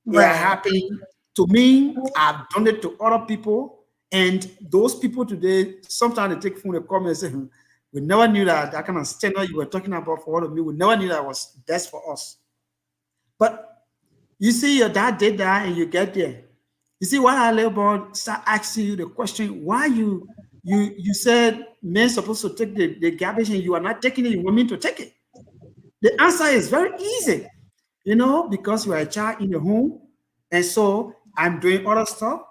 S2: It happened to me. I've done it to other people. And those people today, sometimes they take phone and call me and say, we never knew that kind of standard you were talking about for all of me. We never knew that was best for us. But you see, your dad did that and you get there. You see, why I labor start asking you the question, why you said men supposed to take the garbage and you are not taking it, you want me to take it. The answer is very easy, because you are a child in the home. And so I'm doing other stuff,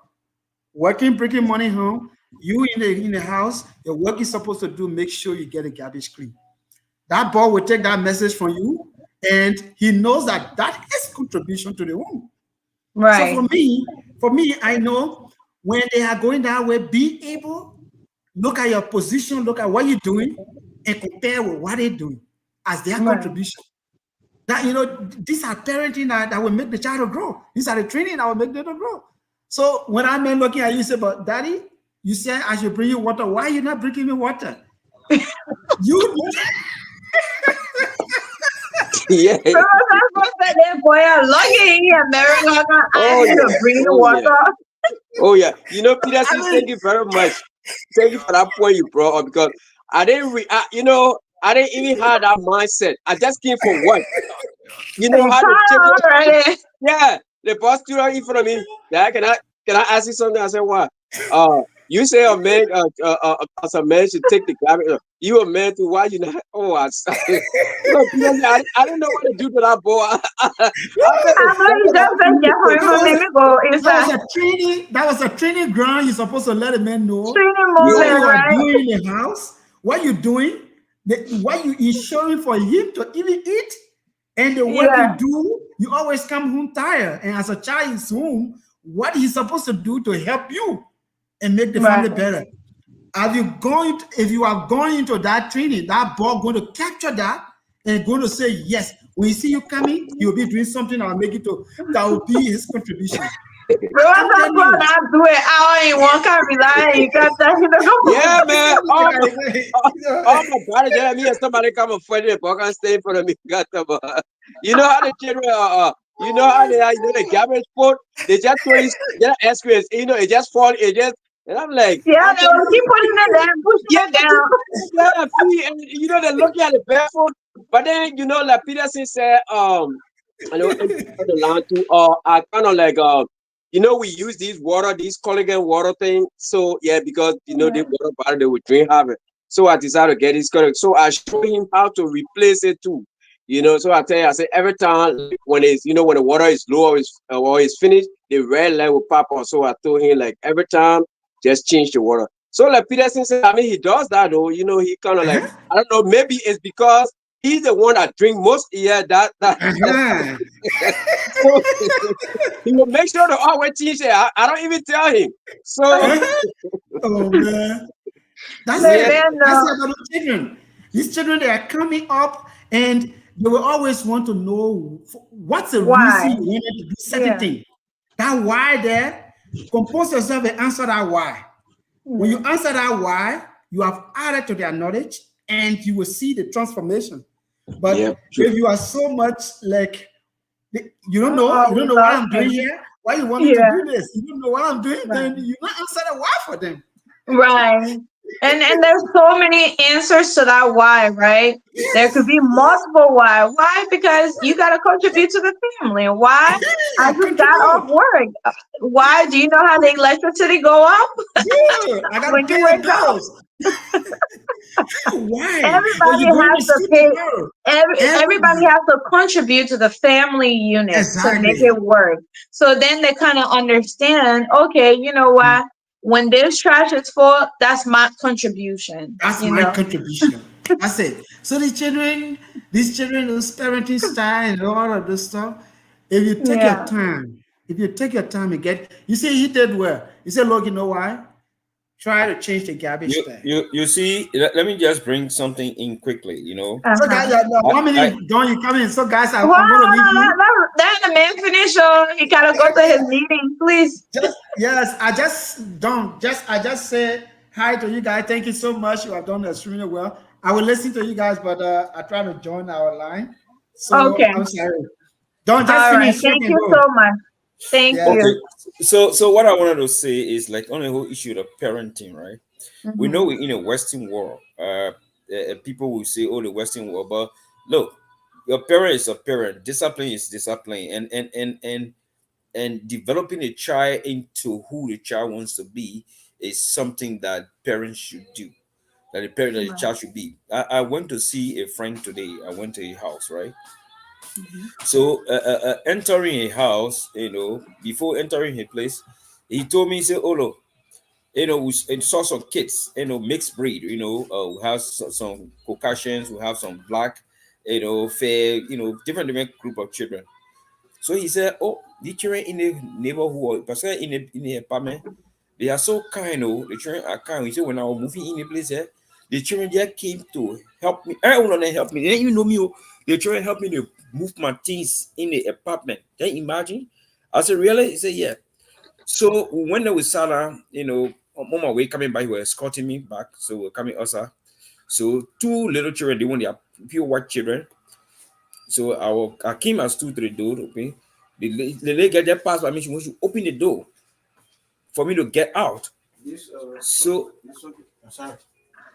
S2: working, bringing money home. You in the house, the work is supposed to do, make sure you get the garbage clean. That boy will take that message from you, and he knows that is contribution to the home.
S1: Right.
S2: So for me, I know when they are going that way, be able, look at your position, look at what you're doing, and compare with what they're doing as their contribution. That, these are parenting that will make the child grow. These are the training that will make them grow. So when I'm looking at you, say, but Daddy, you said I should bring you water. Why are you not bringing me water?
S4: Yeah.
S1: Boy, I'm lucky in America. I bring the water.
S4: Oh yeah. Peterson, thank you very much. Thank you for that point you brought up, because I didn't I didn't even have that mindset. I just came for work. How the yeah, the boss stood out in front of me. Yeah, can I ask you something? I said, what? You say a man as a man should take the garbage. You a man too, why you not? Oh, I didn't know what to do to that boy.
S2: That was a training ground. You're supposed to let a man know
S1: what
S2: you are doing in the house, what you're doing, what you ensuring for him to even eat, and the work you do You always come home tired. And as a child is home, what he's supposed to do to help you and make the family
S1: Right.
S2: better? If you are going into that training, that boy going to capture that and going to say, yes, when he see you coming, he will be doing something that will make it to, that will be his contribution.
S1: But
S2: I'm
S1: what's up,
S2: telling
S1: bro?
S2: you.
S1: Not do it. I ain't one can rely. You got that. You know,
S4: Yeah, man. All
S2: Yeah.
S4: my brother, yeah, me and somebody come and fight it, but I can stay in front of me. Got them. You know how the children you know how they are, you know, the garbage food, they just throw it, yeah, ice cream, you know, it just fall, it just, and I'm like,
S1: yeah, they will keep putting it down, pushing
S4: yeah,
S1: it down.
S4: yeah, and you know, they're looking at the barefoot, but then, you know, like Peterson said, I know on the land too, I kind of like, you know, we use these collagen water thing. So yeah, because you know, the water bottle they would drink have it. So I decided to get this correct. So I show him how to replace it too. You know, so I tell you, I say every time like, when it's, you know, when the water is low or it's finished, the red light will pop on. So I told him like every time, just change the water. So like Peterson said, I mean, he does that though. You know, he kind of like,
S2: Uh-huh.
S4: I don't know, maybe it's because he's the one that drink most. Yeah,
S2: Uh-huh.
S4: so he will make sure to always teach it. I don't even tell him. So
S2: Oh man. That's
S1: Let
S4: yeah,
S2: it.
S1: them
S2: That's
S1: know.
S2: it about the children. These children, they are coming up and they will always want to know what's the reason
S1: Why?
S2: you wanted to do certain
S1: Yeah.
S2: thing. That why there, compose yourself and answer that why. When you
S1: Yeah.
S2: answer that why, you have added to their knowledge and you will see the transformation.
S4: yeah,
S2: But
S4: true.
S2: if you are so much like you don't know what
S1: Love
S2: I'm doing
S1: them.
S2: here, why you want me to
S1: Yeah.
S2: do this? You don't know what I'm doing,
S1: Right.
S2: then you not answer the why for them.
S1: Right. And there's so many answers to that why, right? There could be multiple why. Why? Because you got to contribute to the family. Why? I
S2: Yeah,
S1: just got off
S2: contribute.
S1: work. Why? Do you know how the electricity go up
S2: Yeah, I gotta
S1: when you
S2: pay the
S1: wake up?
S2: bills. Why? Or
S1: Everybody
S2: you going
S1: has
S2: to
S1: to
S2: school
S1: pay.
S2: tomorrow?
S1: Everybody
S2: Everybody.
S1: has to contribute to the family unit to make
S2: Exactly.
S1: it work. So then they kind of understand, okay, you know what? When this trash is full, that's my contribution,
S2: That's
S1: you
S2: my
S1: know?
S2: contribution. That's it. So these children, those parenting style and all of this stuff, if you take your
S1: Yeah.
S2: time, if you take your time and you see, he did well. He said, look, you know why? Try to change the garbage bag.
S3: You see, let me just bring something in quickly. You know,
S2: So, guys,
S1: Uh-huh.
S2: no,
S3: I,
S2: one
S3: I
S2: minute, don't you come in. So, guys,
S1: Well,
S2: I'm going to leave
S1: hold on,
S2: you.
S1: let the man finish. He gotta go to his meeting, please.
S2: Just yes, I just say hi to you guys. Thank you so much. You have done extremely well. I will listen to you guys, but I try to join our line. So
S1: Okay.
S2: I'm sorry. Don't just
S1: All right.
S2: finish. You
S1: Thank
S2: can
S1: you
S2: go.
S1: so much. Thank
S2: Yes.
S3: okay.
S1: you.
S3: So what I wanted to say is like on the whole issue of parenting, right? We know
S1: Hmm.
S3: we're in a Western world. People will say, "Oh, the Western world," but look, your parent is a parent. Discipline is discipline, and developing a child into who the child wants to be is something that parents should do. That the parent, that the
S1: Right.
S3: child should be. I went to see a friend today. I went to a house, right?
S1: Hmm.
S3: So entering a house, before entering a place, he told me, he said, "Oh look, we saw some kids, mixed breed, we have some Caucasians, we have some black, fair, different group of children." So he said, "Oh, the children in the neighborhood, because in the apartment, they are so kind, the children are kind." He said, "When I was moving in the place here, the children just came to help me. Everyone they help me. They didn't even know me. The children helped me to move my things in the apartment. Can you imagine?" I said, "Really?" He said, "Yeah." So when they was sat down, on my way coming by, he was escorting me back. So we're coming also. So two little children, they want their pure white children. So I came as two to the door, okay. The lady get there past by me, she wants to open the door for me to get out. So
S2: I'm sorry.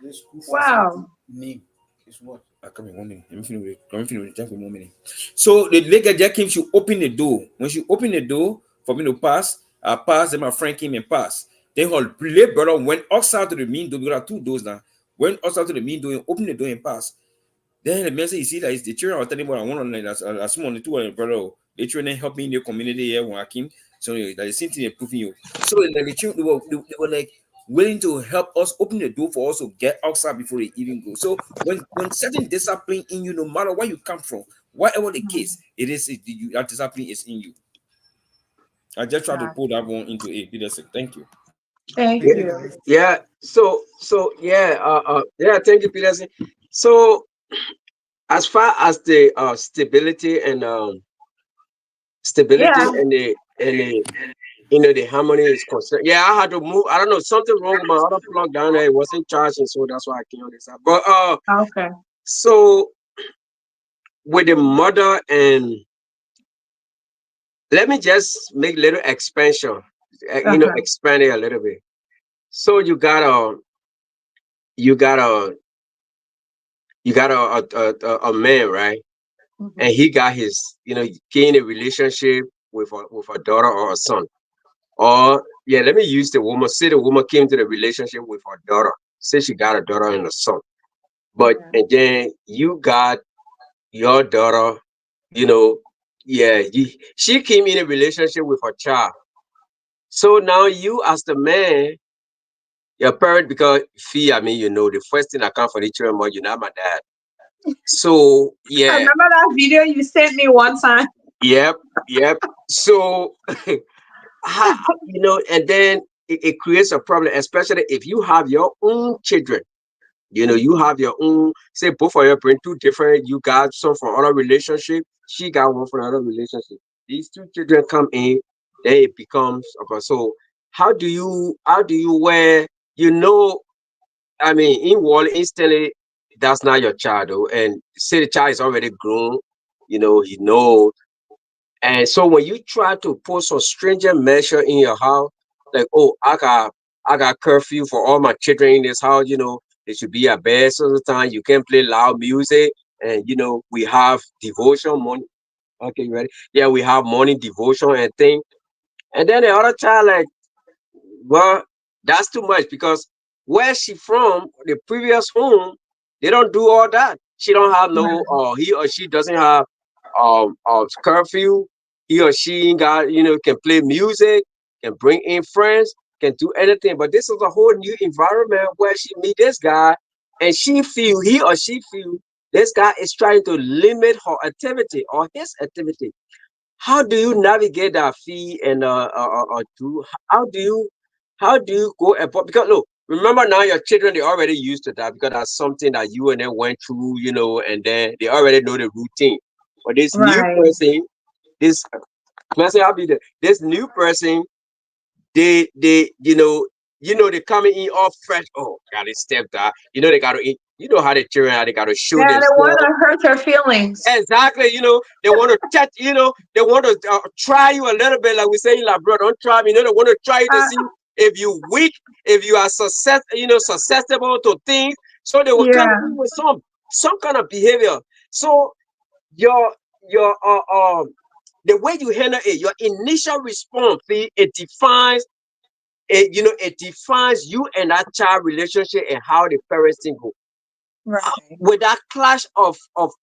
S2: This school facility
S1: Wow.
S2: name is what?
S3: come in 1 minute. Let me finish with just 1 minute. So the lady just came, she opened the door. When she opened the door for me to pass, I passed, then my friend came and passed. Then her late brother went outside to the main door. There are two doors now. Went outside to the main door and opened the door and passed. Then the man said, "You see, that is the children are telling me what I want on that's one the two and brother. The children help me in the community here when I came. So that the same thing they're proving you." So like, the children they were like willing to help us open the door for us to get outside before they even go. So when certain discipline in you, no matter where you come from, Whatever the case, it is you that is happening is in you. I just try to
S1: Got
S3: put that one into a Peterson. Thank you.
S1: Thank
S2: Thank
S4: Yeah,
S2: you,
S1: you.
S2: guys.
S4: yeah. So yeah, yeah. Thank you, Peterson. So as far as the stability and
S1: Yeah.
S4: the the harmony is concerned. Yeah, I had to move. I don't know, something wrong with my other plug down there. It wasn't charging, so that's why I came on this side. But
S1: Okay.
S4: so with the mother, and let me just make little expansion.
S1: Okay.
S4: Expand it a little bit. So you got a you got a man, right?
S1: Mhm.
S4: And he got his, he in a relationship with a daughter or a son. Or yeah, let me use the woman. Say the woman came to the relationship with her daughter. Say she got a daughter and a son. But
S1: Okay.
S4: and then you got your daughter, you know, yeah, she came in a relationship with her child. So now you as the man, your parent, because fee, I mean, the first thing I come for the children, more, you're not my dad. So
S1: I
S4: yeah,
S1: remember that video you sent me one time.
S4: yep, yep. So and then it creates a problem, especially if you have your own children. You have your own, say both of you bring two different, you got some from other relationship, she got one from another relationship. These two children come in, then it becomes okay. So how do you where I mean in wall instantly that's not your child though, and say the child is already grown, he knows. And so when you try to put some stringent measure in your house, like, oh, I got curfew for all my children in this house, they should be at bed certain time. You can't play loud music. And we have devotion morning. Okay, you ready? Yeah, we have morning devotion and thing. And then the other child, like, well, that's too much because where she from, the previous home, they don't do all that. She don't have no,
S1: Right.
S4: he or she doesn't have curfew. He or she ain't got, can play music, can bring in friends, can do anything. But this is a whole new environment where she meet this guy, and he or she feel this guy is trying to limit her activity or his activity. How do you navigate that fee and do how do you go about, because look, remember now your children, they already used to that because that's something that you and them went through, and then they already know the routine. But this new
S1: Right.
S4: person, this person, I'll be there. This new person, they coming in all fresh. Oh, gotta step that. They gotta eat. You know how the children are, they gotta show
S1: Yeah, they want
S4: themselves.
S1: to hurt your feelings.
S4: Exactly, they want to touch, they want to try you a little bit, like we say in bro, don't try me. They want to try you to
S1: Uh,
S4: see if you weak, if you are susceptible to things. So they will come
S1: yeah.
S4: in with some kind of behavior. So your your the way you handle it, your initial response, it defines you and that child relationship and how the parenting go
S1: Right.
S4: with that clash of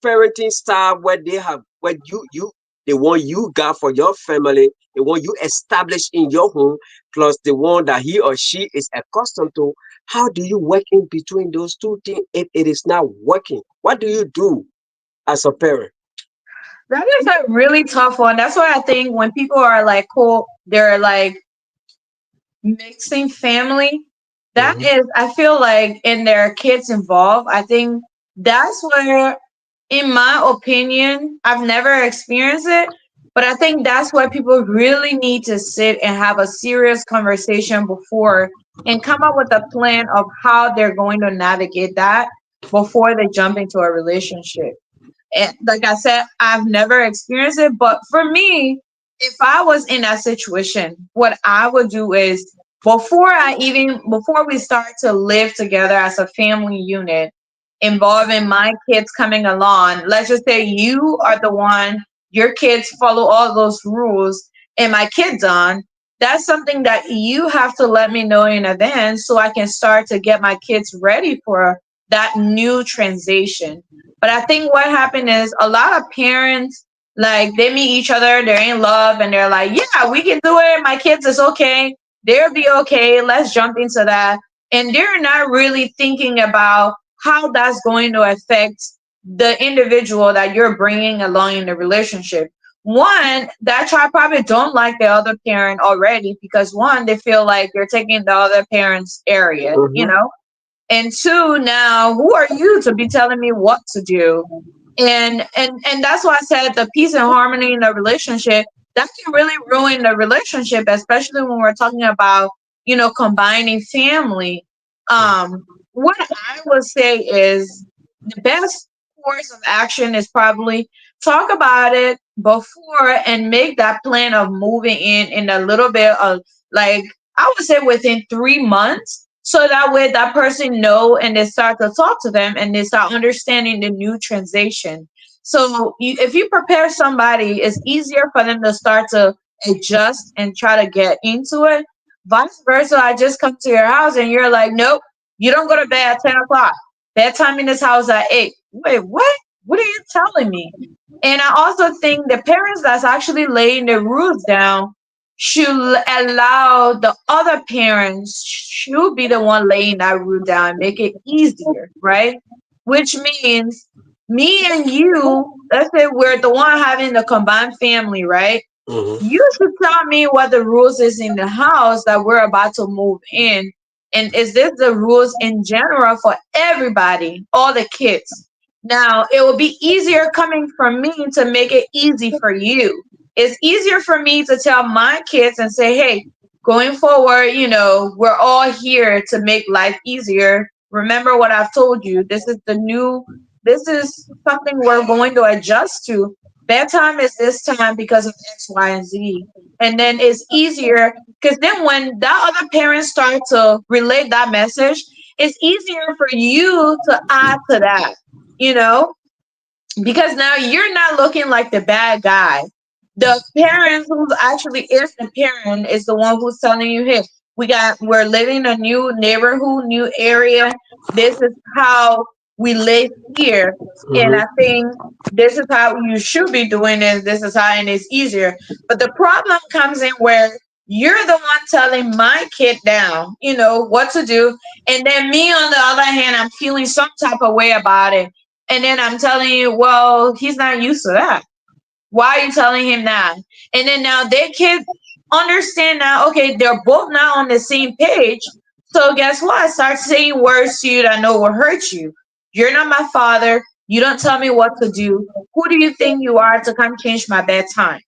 S4: parenting style where they have where you the one you got for your family, the one you establish in your home, plus the one that he or she is accustomed to. How do you work in between those two things if it is not working? What do you do as a parent?
S1: That is a really tough one. That's why I think when people are like, cool, they're like mixing family. That
S4: Mhm.
S1: is, I feel like, in their kids involved. I think that's where, in my opinion, I've never experienced it, but I think that's why people really need to sit and have a serious conversation before and come up with a plan of how they're going to navigate that before they jump into a relationship. And like I said, I've never experienced it, but for me, if I was in that situation, what I would do is before we start to live together as a family unit, involving my kids coming along, let's just say you are the one, your kids follow all those rules, and my kids on. That's something that you have to let me know in advance so I can start to get my kids ready for that new transition. But I think what happened is a lot of parents, like, they meet each other, they're in love, and they're like, yeah, we can do it. My kids is okay. They'll be okay. Let's jump into that. And they're not really thinking about how that's going to affect the individual that you're bringing along in the relationship. One, that child probably don't like the other parent already because one, they feel like you're taking the other parent's area, you
S4: Mm-hmm.
S1: know? And two, now who are you to be telling me what to do? And that's why I said the peace and harmony in the relationship, that can really ruin the relationship, especially when we're talking about, combining family. What I would say is the best course of action is probably talk about it before and make that plan of moving in a little bit of, like, I would say within 3 months, so that way that person know and they start to talk to them and they start understanding the new transition. So if you prepare somebody, it's easier for them to start to adjust and try to get into it. Vice versa, I just come to your house and you're like, nope, you don't go to bed at 10 o'clock. Bedtime in this house at 8. Wait, what? What are you telling me? And I also think the parents that's actually laying the rules down should allow the other parents should be the one laying that rule down and make it easier, right? Which means me and you, let's say we're the one having the combined family, right?
S4: Mm-hmm.
S1: You should tell me what the rules is in the house that we're about to move in. And is this the rules in general for everybody, all the kids? Now, it will be easier coming from me to make it easy for you. It's easier for me to tell my kids and say, hey, going forward, we're all here to make life easier. Remember what I've told you. This is something we're going to adjust to. Bedtime is this time because of X, Y, and Z. And then it's easier because then when that other parent start to relate that message, it's easier for you to add to that, you know, because now you're not looking like the bad guy. The parent who actually is the parent is the one who's telling you, hey, we're living in a new neighborhood, new area. This is how we live here. And I
S4: Mm-hmm.
S1: think this is how you should be doing it. This is how, and it's easier. But the problem comes in where you're the one telling my kid down, what to do. And then me, on the other hand, I'm feeling some type of way about it. And then I'm telling you, well, he's not used to that. Why are you telling him that? And then now their kids understand now, okay, they're both now on the same page. So guess what? Start saying words to you that I know will hurt you. You're not my father. You don't tell me what to do. Who do you think you are to come change my bedtime?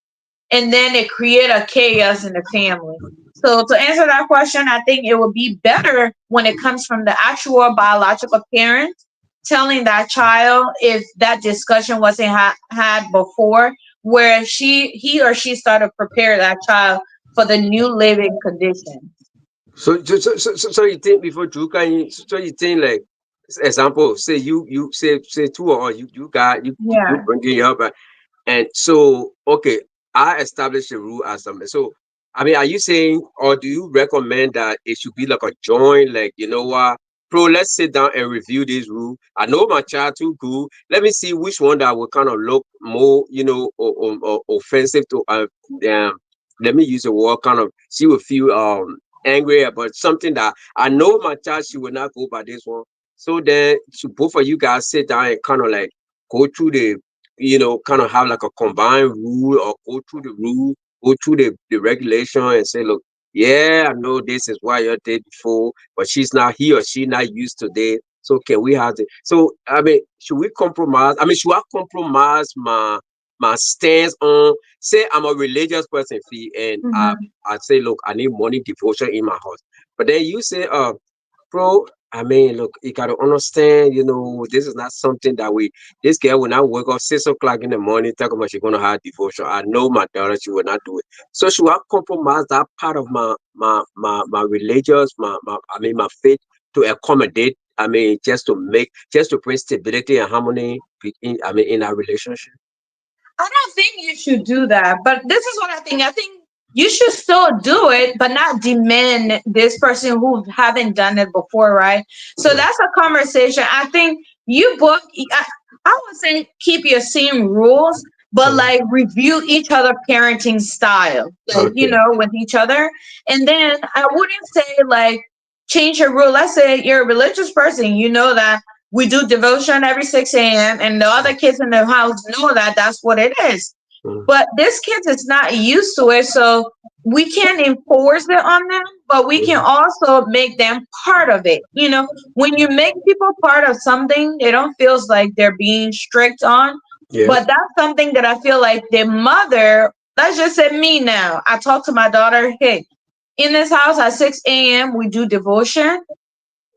S1: And then it create a chaos in the family. So to answer that question, I think it would be better when it comes from the actual biological parent telling that child if that discussion wasn't had before, where he or she started to prepare that child for the new living conditions.
S4: So you think before Drew can you, so you think like example say you say two or you got you
S1: Yeah.
S4: bringing it up and so okay I established a rule as some so I mean are you saying or do you recommend that it should be like a joint like you know what bro let's sit down and review this rule I know my child too good let me see which one that will kind of look more you know or offensive to um let me use the word kind of she will feel angry about something that I know my child she will not go by this one. So then to both of you guys sit down and kind of like go through the you know, kind of have like a combined rule or go through the rule, go through the regulation and say, look, yeah, I know this is why you did before, but she's not he or she not used to this. So can we have it? So I mean, should we compromise? I mean, should I compromise my stance on say I'm a religious person fee and
S1: Hmm.
S4: I say, look, I need morning devotion in my house. But then you say, bro, I mean, look, you gotta understand, you know, this is not something that this girl will not wake up 6 o'clock in the morning talking about she's gonna have devotion. I know my daughter, she will not do it. So should I compromise that part of my religious, I mean my faith to accommodate, I mean, just to bring stability and harmony in our relationship.
S1: I don't think you should do that, but this is what I think. I think you should still do it, but not demand this person who haven't done it before, right? So
S4: Yeah.
S1: that's a conversation. I think you both, I would say keep your same rules, but
S4: Mhm.
S1: like review each other parenting style, like,
S4: Okay.
S1: with each other. And then I wouldn't say like change your rule. Let's say you're a religious person, you know that we do devotion every 6 a.m. and the other kids in the house know that that's what it is. But this kid is not used to it, so we can't enforce it on them, but we can also make them part of it. You know, when you make people part of something, they don't feel like they're being strict on.
S4: Yeah.
S1: But that's something that I feel like the mother, let's just say me now, I talk to my daughter, hey, in this house at 6 a.m., we do devotion.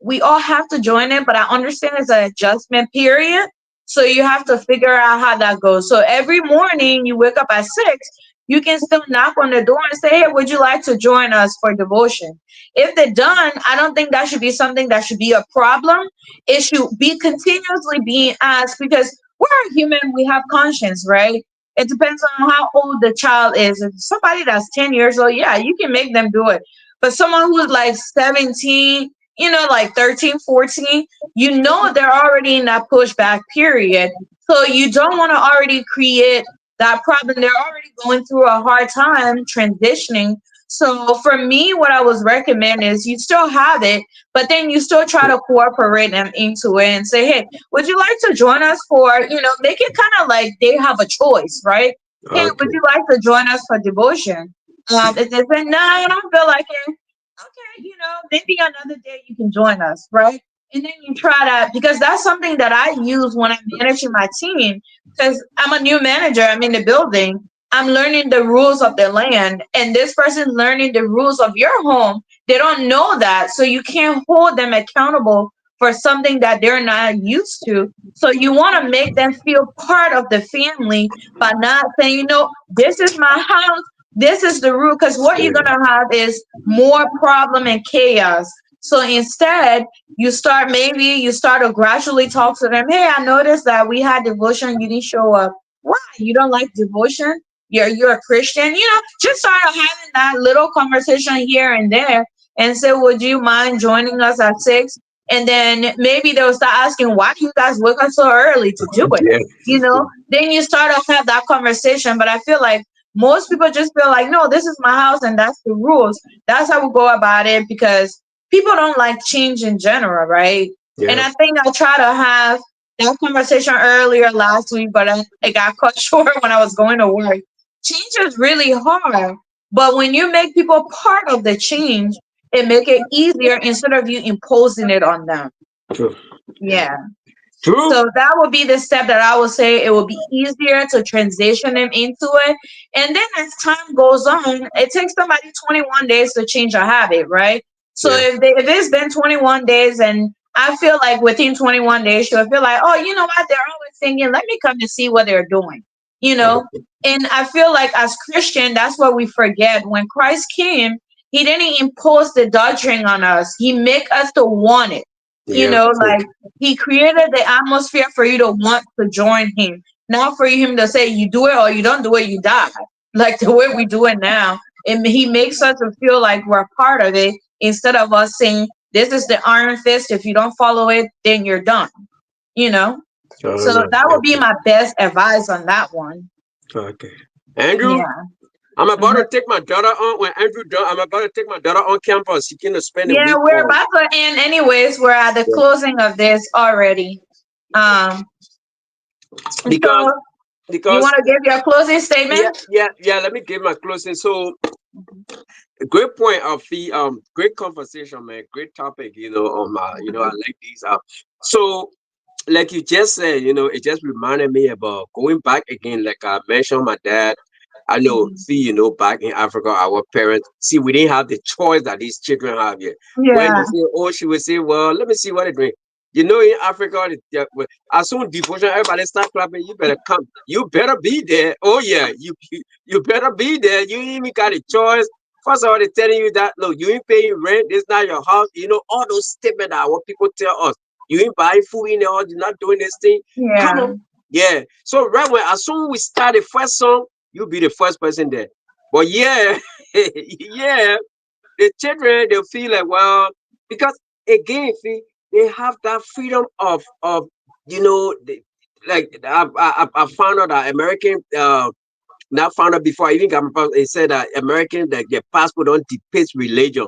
S1: We all have to join it, but I understand it's an adjustment period. So you have to figure out how that goes. So every morning you wake up at 6, you can still knock on the door and say, hey, would you like to join us for devotion? If they're done, I don't think that should be something that should be a problem. It should be continuously being asked because we're a human, we have conscience, right? It depends on how old the child is. If somebody that's 10 years old, yeah, you can make them do it. But someone who's like 17, you know, like 13, 14, you know, they're already in that pushback period. So you don't want to already create that problem. They're already going through a hard time transitioning. So for me, what I was recommend is you still have it, but then you still try to cooperate them into it and say, hey, would you like to join us for, you know, make it kind of like they have a choice, right? Hey, would you like to join us for devotion? If they say, no, I don't feel like it, okay, you know, maybe another day you can join us, right? And then you try to, because that's something that I use when I'm managing my team, because I'm a new manager, I'm in the building, I'm learning the rules of the land, and this person learning the rules of your home. They don't know that, so you can't hold them accountable for something that they're not used to. So you want to make them feel part of the family by not saying, you know, this is my house, this is the rule, because what you're gonna have is more problem and chaos. So instead, you start to gradually talk to them. Hey, I noticed that we had devotion, you didn't show up. Why? You don't like devotion? You're a Christian, you know, just start having that little conversation here and there and say, would you mind joining us at 6? And then maybe they'll start asking, why do you guys wake up so early to do it?
S4: Yeah.
S1: You know, then you start to have that conversation. But I feel like most people just feel like, no, this is my house and that's the rules. That's how we go about it because people don't like change in general, right? And I think I tried to have that conversation earlier last week, but I got cut short when I was going to work. Change is really hard, but when you make people part of the change, it make it easier instead of you imposing it on them.
S4: True.
S1: Yeah.
S4: True.
S1: So that would be the step that I would say it will be easier to transition them into it. And then as time goes on, it takes somebody 21 days to change a habit, right? So if it's been 21 days and I feel like within 21 days, you'll feel like, oh, you know what? They're always thinking, let me come to see what they're doing, you know? And I feel like as Christian, that's what we forget. When Christ came, he didn't impose the doctrine on us. He make us to want it. You know, like he created the atmosphere for you to want to join him, not for him to say you do it or you don't do it, you die. Like the way we do it now. And he makes us to feel like we're part of it instead of us saying, this is the iron fist. If you don't follow it, then you're done. You know? So that would be my best advice on that one.
S4: Okay. Andrew?
S1: Yeah.
S4: I'm about to take my daughter on when Andrew done. I'm about to take my daughter on campus. She can spend a week.
S1: Yeah, we're about to end anyways. We're at the closing of this already.
S4: Because
S1: you want to give your closing statement?
S4: Yeah. Let me give my closing. So, great point of the great conversation, man. Great topic. You know, I like these. So, like you just said, you know, it just reminded me about going back again. Like I mentioned, my dad. I know, back in Africa, our parents, we didn't have the choice that these children have here.
S1: Yeah.
S4: When they say, she would say, well, let me see what they're doing. You know, in Africa, as soon as devotion, everybody start clapping, you better come. You better be there. Oh, yeah, you better be there. You ain't even got a choice. First of all, they're telling you that, look, you ain't paying rent. This is not your house. You know, all those statements are what people tell us. You ain't buying food in the house. You're not doing this thing.
S1: Yeah.
S4: Come on. Yeah. So right when, as soon as we start the first song, you'll be the first person there. But yeah, the children, they'll feel like, well, because again, they have that freedom of like I found out that American, not found out before I even got my passport, they said that American, that their passport don't depict religion.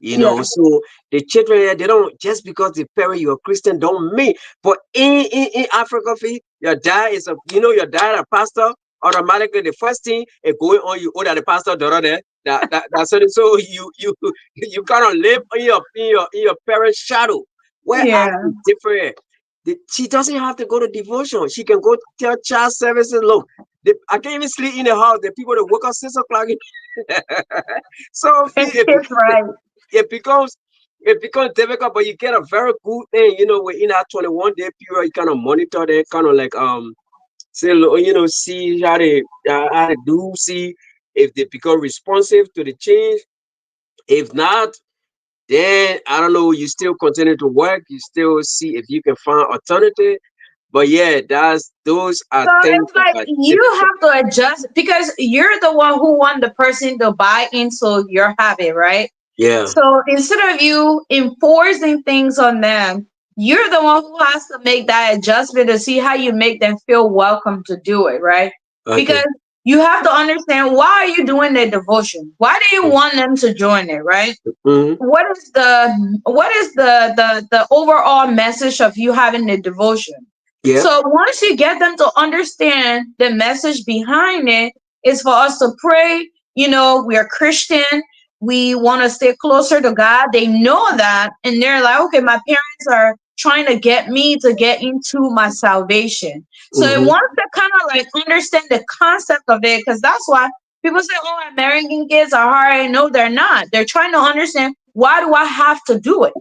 S4: You know, so the children here, they don't, just because the parent you're Christian don't mean. But in Africa, your dad is a, you know, your dad a pastor, automatically the first thing is going on you, oh, that the pastor daughter there. That's it. So you kind of live in your parents' shadow. Whereas
S1: Yeah.
S4: it's different. She doesn't have to go to devotion. She can go tell child services, look, I can't even sleep in the house. The people that work at 6 o'clock. So
S1: It's right.
S4: it becomes difficult, but you get a very good thing, you know, within that 21-day period, you kind of monitor them, kind of like say, you know, see how they do, see if they become responsive to the change. If not, then I don't know, you still continue to work, you still see if you can find alternative. But yeah, those are
S1: So
S4: things
S1: it's
S4: that
S1: like
S4: are
S1: you
S4: difficult.
S1: have to adjust because you're the one who want the person to buy into your habit, right?
S4: Yeah.
S1: So instead of you enforcing things on them, you're the one who has to make that adjustment to see how you make them feel welcome to do it, right?
S4: Okay.
S1: Because you have to understand, why are you doing their devotion? Why do you want them to join it, right?
S4: Mm-hmm.
S1: What is the overall message of you having the devotion?
S4: Yeah.
S1: So once you get them to understand the message behind it is for us to pray, we are Christian, we want to stay closer to God. They know that, and they're like, okay, my parents are trying to get me to get into my salvation. So it
S4: Mm-hmm.
S1: wants to kind of like understand the concept of it, because that's why people say, oh, American kids are hard. No, they're not. They're trying to understand, why do I have to do it?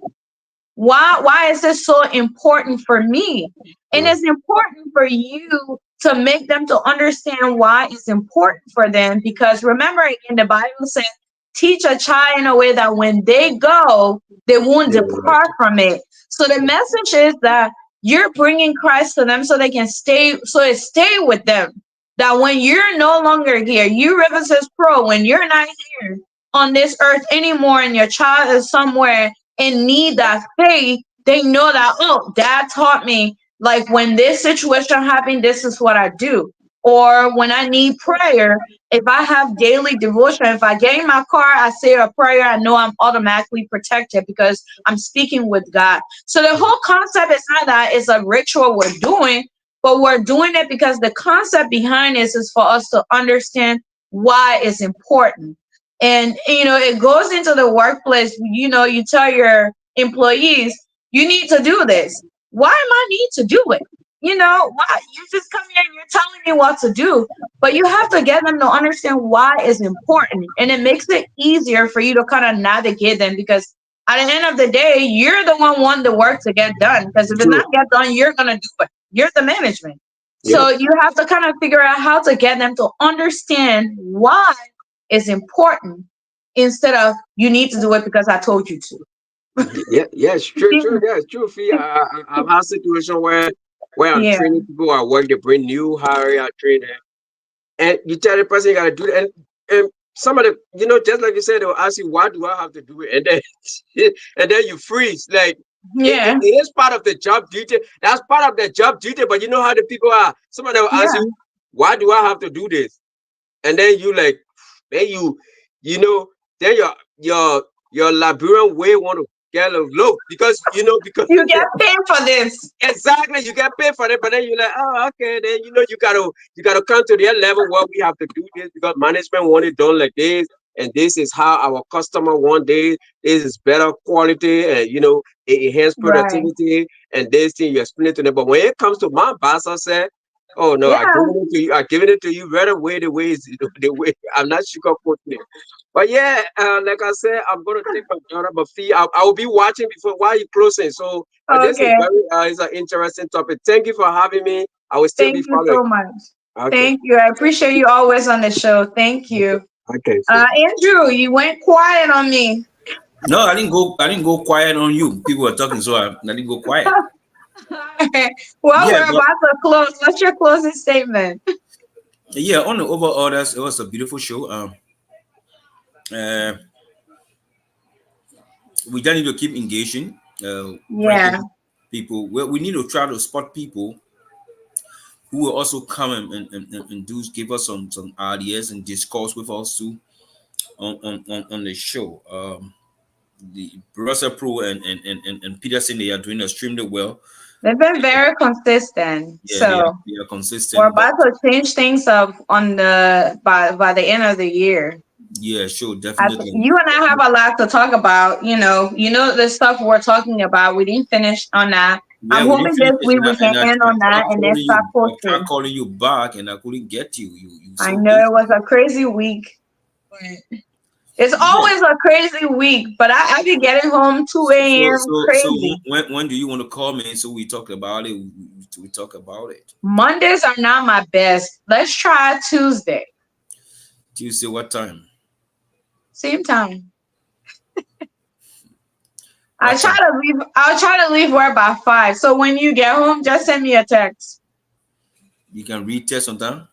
S1: Why is this so important for me? And it's important for you to make them to understand why it's important for them, because remember, again, the Bible says, teach a child in a way that when they go, they won't
S4: Yeah.
S1: depart from it. So the message is that you're bringing Christ to them so they can stay, so it stay with them. That when you're no longer here, you River says Pro, when you're not here on this earth anymore and your child is somewhere and need that faith, they know that, oh, dad taught me, like, when this situation happened, this is what I do. Or when I need prayer, if I have daily devotion, if I get in my car, I say a prayer, I know I'm automatically protected because I'm speaking with God. So the whole concept is not that it's a ritual we're doing, but we're doing it because the concept behind this is for us to understand why it's important. And it goes into the workplace. You tell your employees, you need to do this. Why am I need to do it? Why? You just come here and you're telling me what to do, but you have to get them to understand why it's important, and it makes it easier for you to kind of navigate them, because at the end of the day, you're the one wanting the work to get done, because if it's
S4: True.
S1: not get done, you're gonna do it. You're the management.
S4: Yep.
S1: So you have to kind of figure out how to get them to understand why it's important, instead of you need to do it because I told you to.
S4: Yeah, yeah, it's true, true. Yeah, it's true. Fee. I've had a situation where I'm
S1: Yeah.
S4: training people at work. They bring new hire, I train them, and you tell the person you gotta do that. And some of the, just like you said, they'll ask you, why do I have to do it? And then and then you freeze. Like
S1: Yeah.
S4: it is part of the job duty. That's part of the job duty. But you know how the people are. Somebody will ask
S1: Yeah.
S4: you, why do I have to do this? And then you like, then you know, then your Liberian way want to get a look, because because
S1: You get paid for this.
S4: exactly, you get paid for it, but then you're like, oh, okay, then you gotta come to their level where we have to do this because management want it done like this, and this is how our customer want this. This is better quality, and it enhance
S1: Right.
S4: productivity, and this thing you explain it to them. But when it comes to my boss, I said, oh no, I
S1: Yeah.
S4: giving it to you. I giving it to you right away. The way is the way. I'm not sugarcoating it. But yeah, like I said, I'm gonna take my daughter, but fee. I will be watching before while you closing. So this is
S1: Okay.
S4: very is an interesting topic. Thank you for having me. I will still be
S1: Thank you
S4: following.
S1: so much.
S4: Okay,
S1: Thank you. I appreciate you always on the show. Thank you.
S4: okay. Fee.
S1: Andrew, you went quiet on me.
S3: No, I didn't go. I didn't go quiet on you. People were talking, so I didn't go quiet.
S1: Well,
S3: Yeah,
S1: we're
S3: but
S1: about to close. What's your closing statement?
S3: yeah, on the overall, it was a beautiful show. Uh, we just need to keep engaging,
S1: Yeah.
S3: bringing people. Well, we need to try to spot people who will also come and do give us some ideas and discourse with us too on the show. the Russell Pro and Peterson, they are doing extremely well.
S1: They've been very consistent.
S3: Yeah,
S1: So
S3: they are consistent.
S1: we're about to change things up on the by the end of the year.
S3: Yeah, sure, definitely.
S1: You and I have a lot to talk about. The stuff we're talking about. We didn't finish on that.
S3: Yeah,
S1: I'm
S3: we didn't
S1: hoping
S3: finish
S1: this
S3: it,
S1: week we can
S3: and
S1: end on that and then start
S3: I tried
S1: posting.
S3: calling you back, and I couldn't get you. You
S1: I
S3: so
S1: know
S3: busy.
S1: it was a crazy week. But it's
S3: Yeah.
S1: always a crazy week, but I be getting home 2 a.m.
S3: So
S1: crazy.
S3: when do you want to call me? So we talk about it. We talk about it.
S1: Mondays are not my best. Let's try Tuesday.
S3: Tuesday, what time?
S1: Same time.
S3: What time?
S1: I'll try to leave work by 5. So when you get home, just send me a text.
S3: You can read text sometime.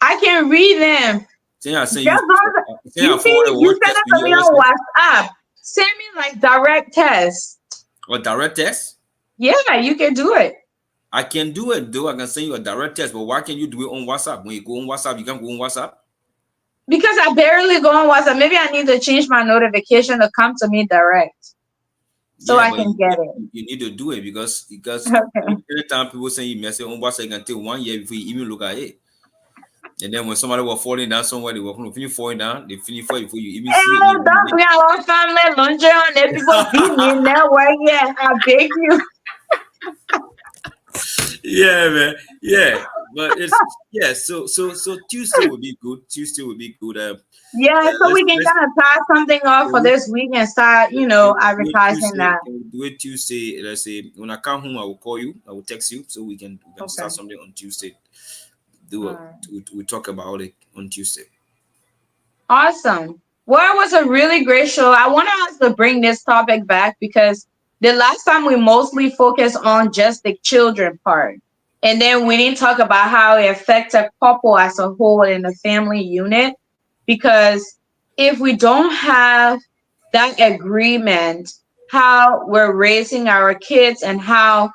S1: I can read them.
S3: Say I send
S1: Just
S3: you.
S1: don't-
S3: Say I
S1: you
S3: forward a word
S1: send
S3: text
S1: it
S3: to
S1: to
S3: you.
S1: me on WhatsApp. Send me like direct text.
S3: Or direct text.
S1: Yeah, you can do it.
S3: I can do it though. I can send you a direct text, but why can't you do it on WhatsApp? When you go on WhatsApp, you can't go on WhatsApp.
S1: Because I barely go on WhatsApp. Maybe I need to change my notification to come to me direct. So I
S3: but
S1: can get it.
S3: You need to do it because
S1: Okay.
S3: anytime people send you message on WhatsApp, it can take 1 year before you even look at it. And then when somebody was falling down somewhere, they were going to finish falling down. They finish for you before you even see it.
S1: Don't bring our family lunch on there. People beat me in that way. Yeah, I beg you.
S3: Yeah, man. Yeah, but it's So Tuesday will be good. Tuesday will be good.
S1: Yeah, so we can kind of tie something off for this week and start, advertising that.
S3: Can we do it Tuesday? Let's say when I come home, I will call you. I will text you so we can start something on Tuesday. We talk about it on Tuesday.
S1: Awesome. Well, it was a really great show. I want us to bring this topic back because the last time we mostly focused on just the children part. And then we didn't talk about how it affects a couple as a whole in the family unit. Because if we don't have that agreement, how we're raising our kids and how,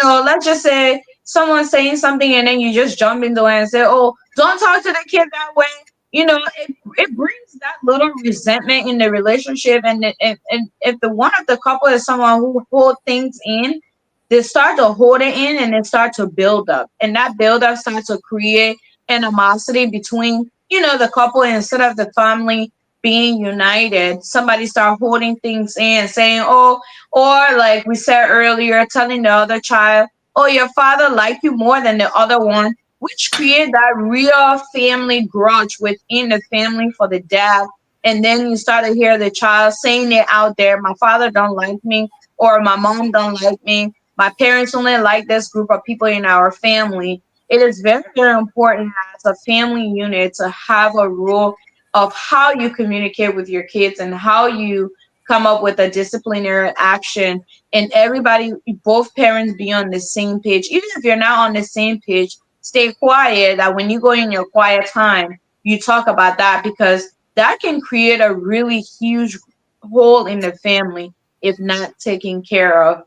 S1: let's just say someone's saying something and then you just jump into it and say, oh, don't talk to the kid that way. It brings that little resentment in the relationship. And if the one of the couple is someone who hold things in, they start to hold it in and they start to build up. And that build up starts to create animosity between, the couple. Instead of the family being united, somebody start holding things in, saying, oh, or like we said earlier, telling the other child, oh, your father liked you more than the other one, which create that real family grudge within the family for the dad. And then you start to hear the child saying it out there, my father don't like me, or my mom don't like me. My parents only like this group of people in our family. It is very, very important as a family unit to have a rule of how you communicate with your kids and how you come up with a disciplinary action. And everybody, both parents, be on the same page. Even if you're not on the same page, stay quiet. That when you go in your quiet time, you talk about that, because that can create a really huge hole in the family if not taken care of,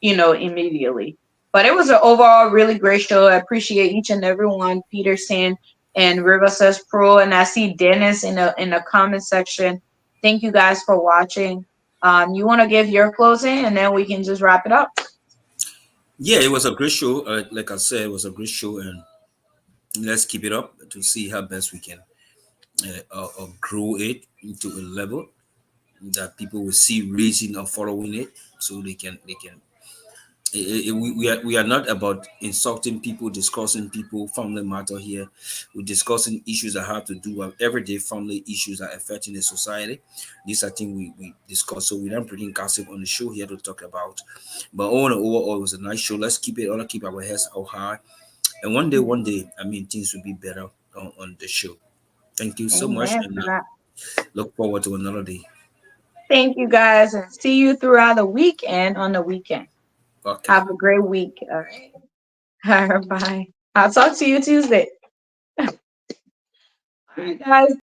S1: immediately. But it was an overall really great show. I appreciate each and every one, Peterson and River Says Pro, and I see Dennis in the comment section. Thank you guys for watching. You want to give your closing, and then we can just wrap it up.
S3: Yeah, it was a great show. Like I said, it was a great show, and let's keep it up to see how best we can grow it into a level that people will see reason of following it, so they can we are not about insulting people, discussing people family matter here. We're discussing issues that have to do with everyday family issues that are affecting the society. These are things we discuss, so we don't bring gossip on the show here to talk about. But overall, it was a nice show. Let's keep our heads out high, and one day, things will be better on the show. Thank you so much, and look forward to another day.
S1: Thank you guys, and see you throughout the week and on the weekend. Okay. Have a great week. All right. All right, bye. I'll talk to you Tuesday. All right, guys.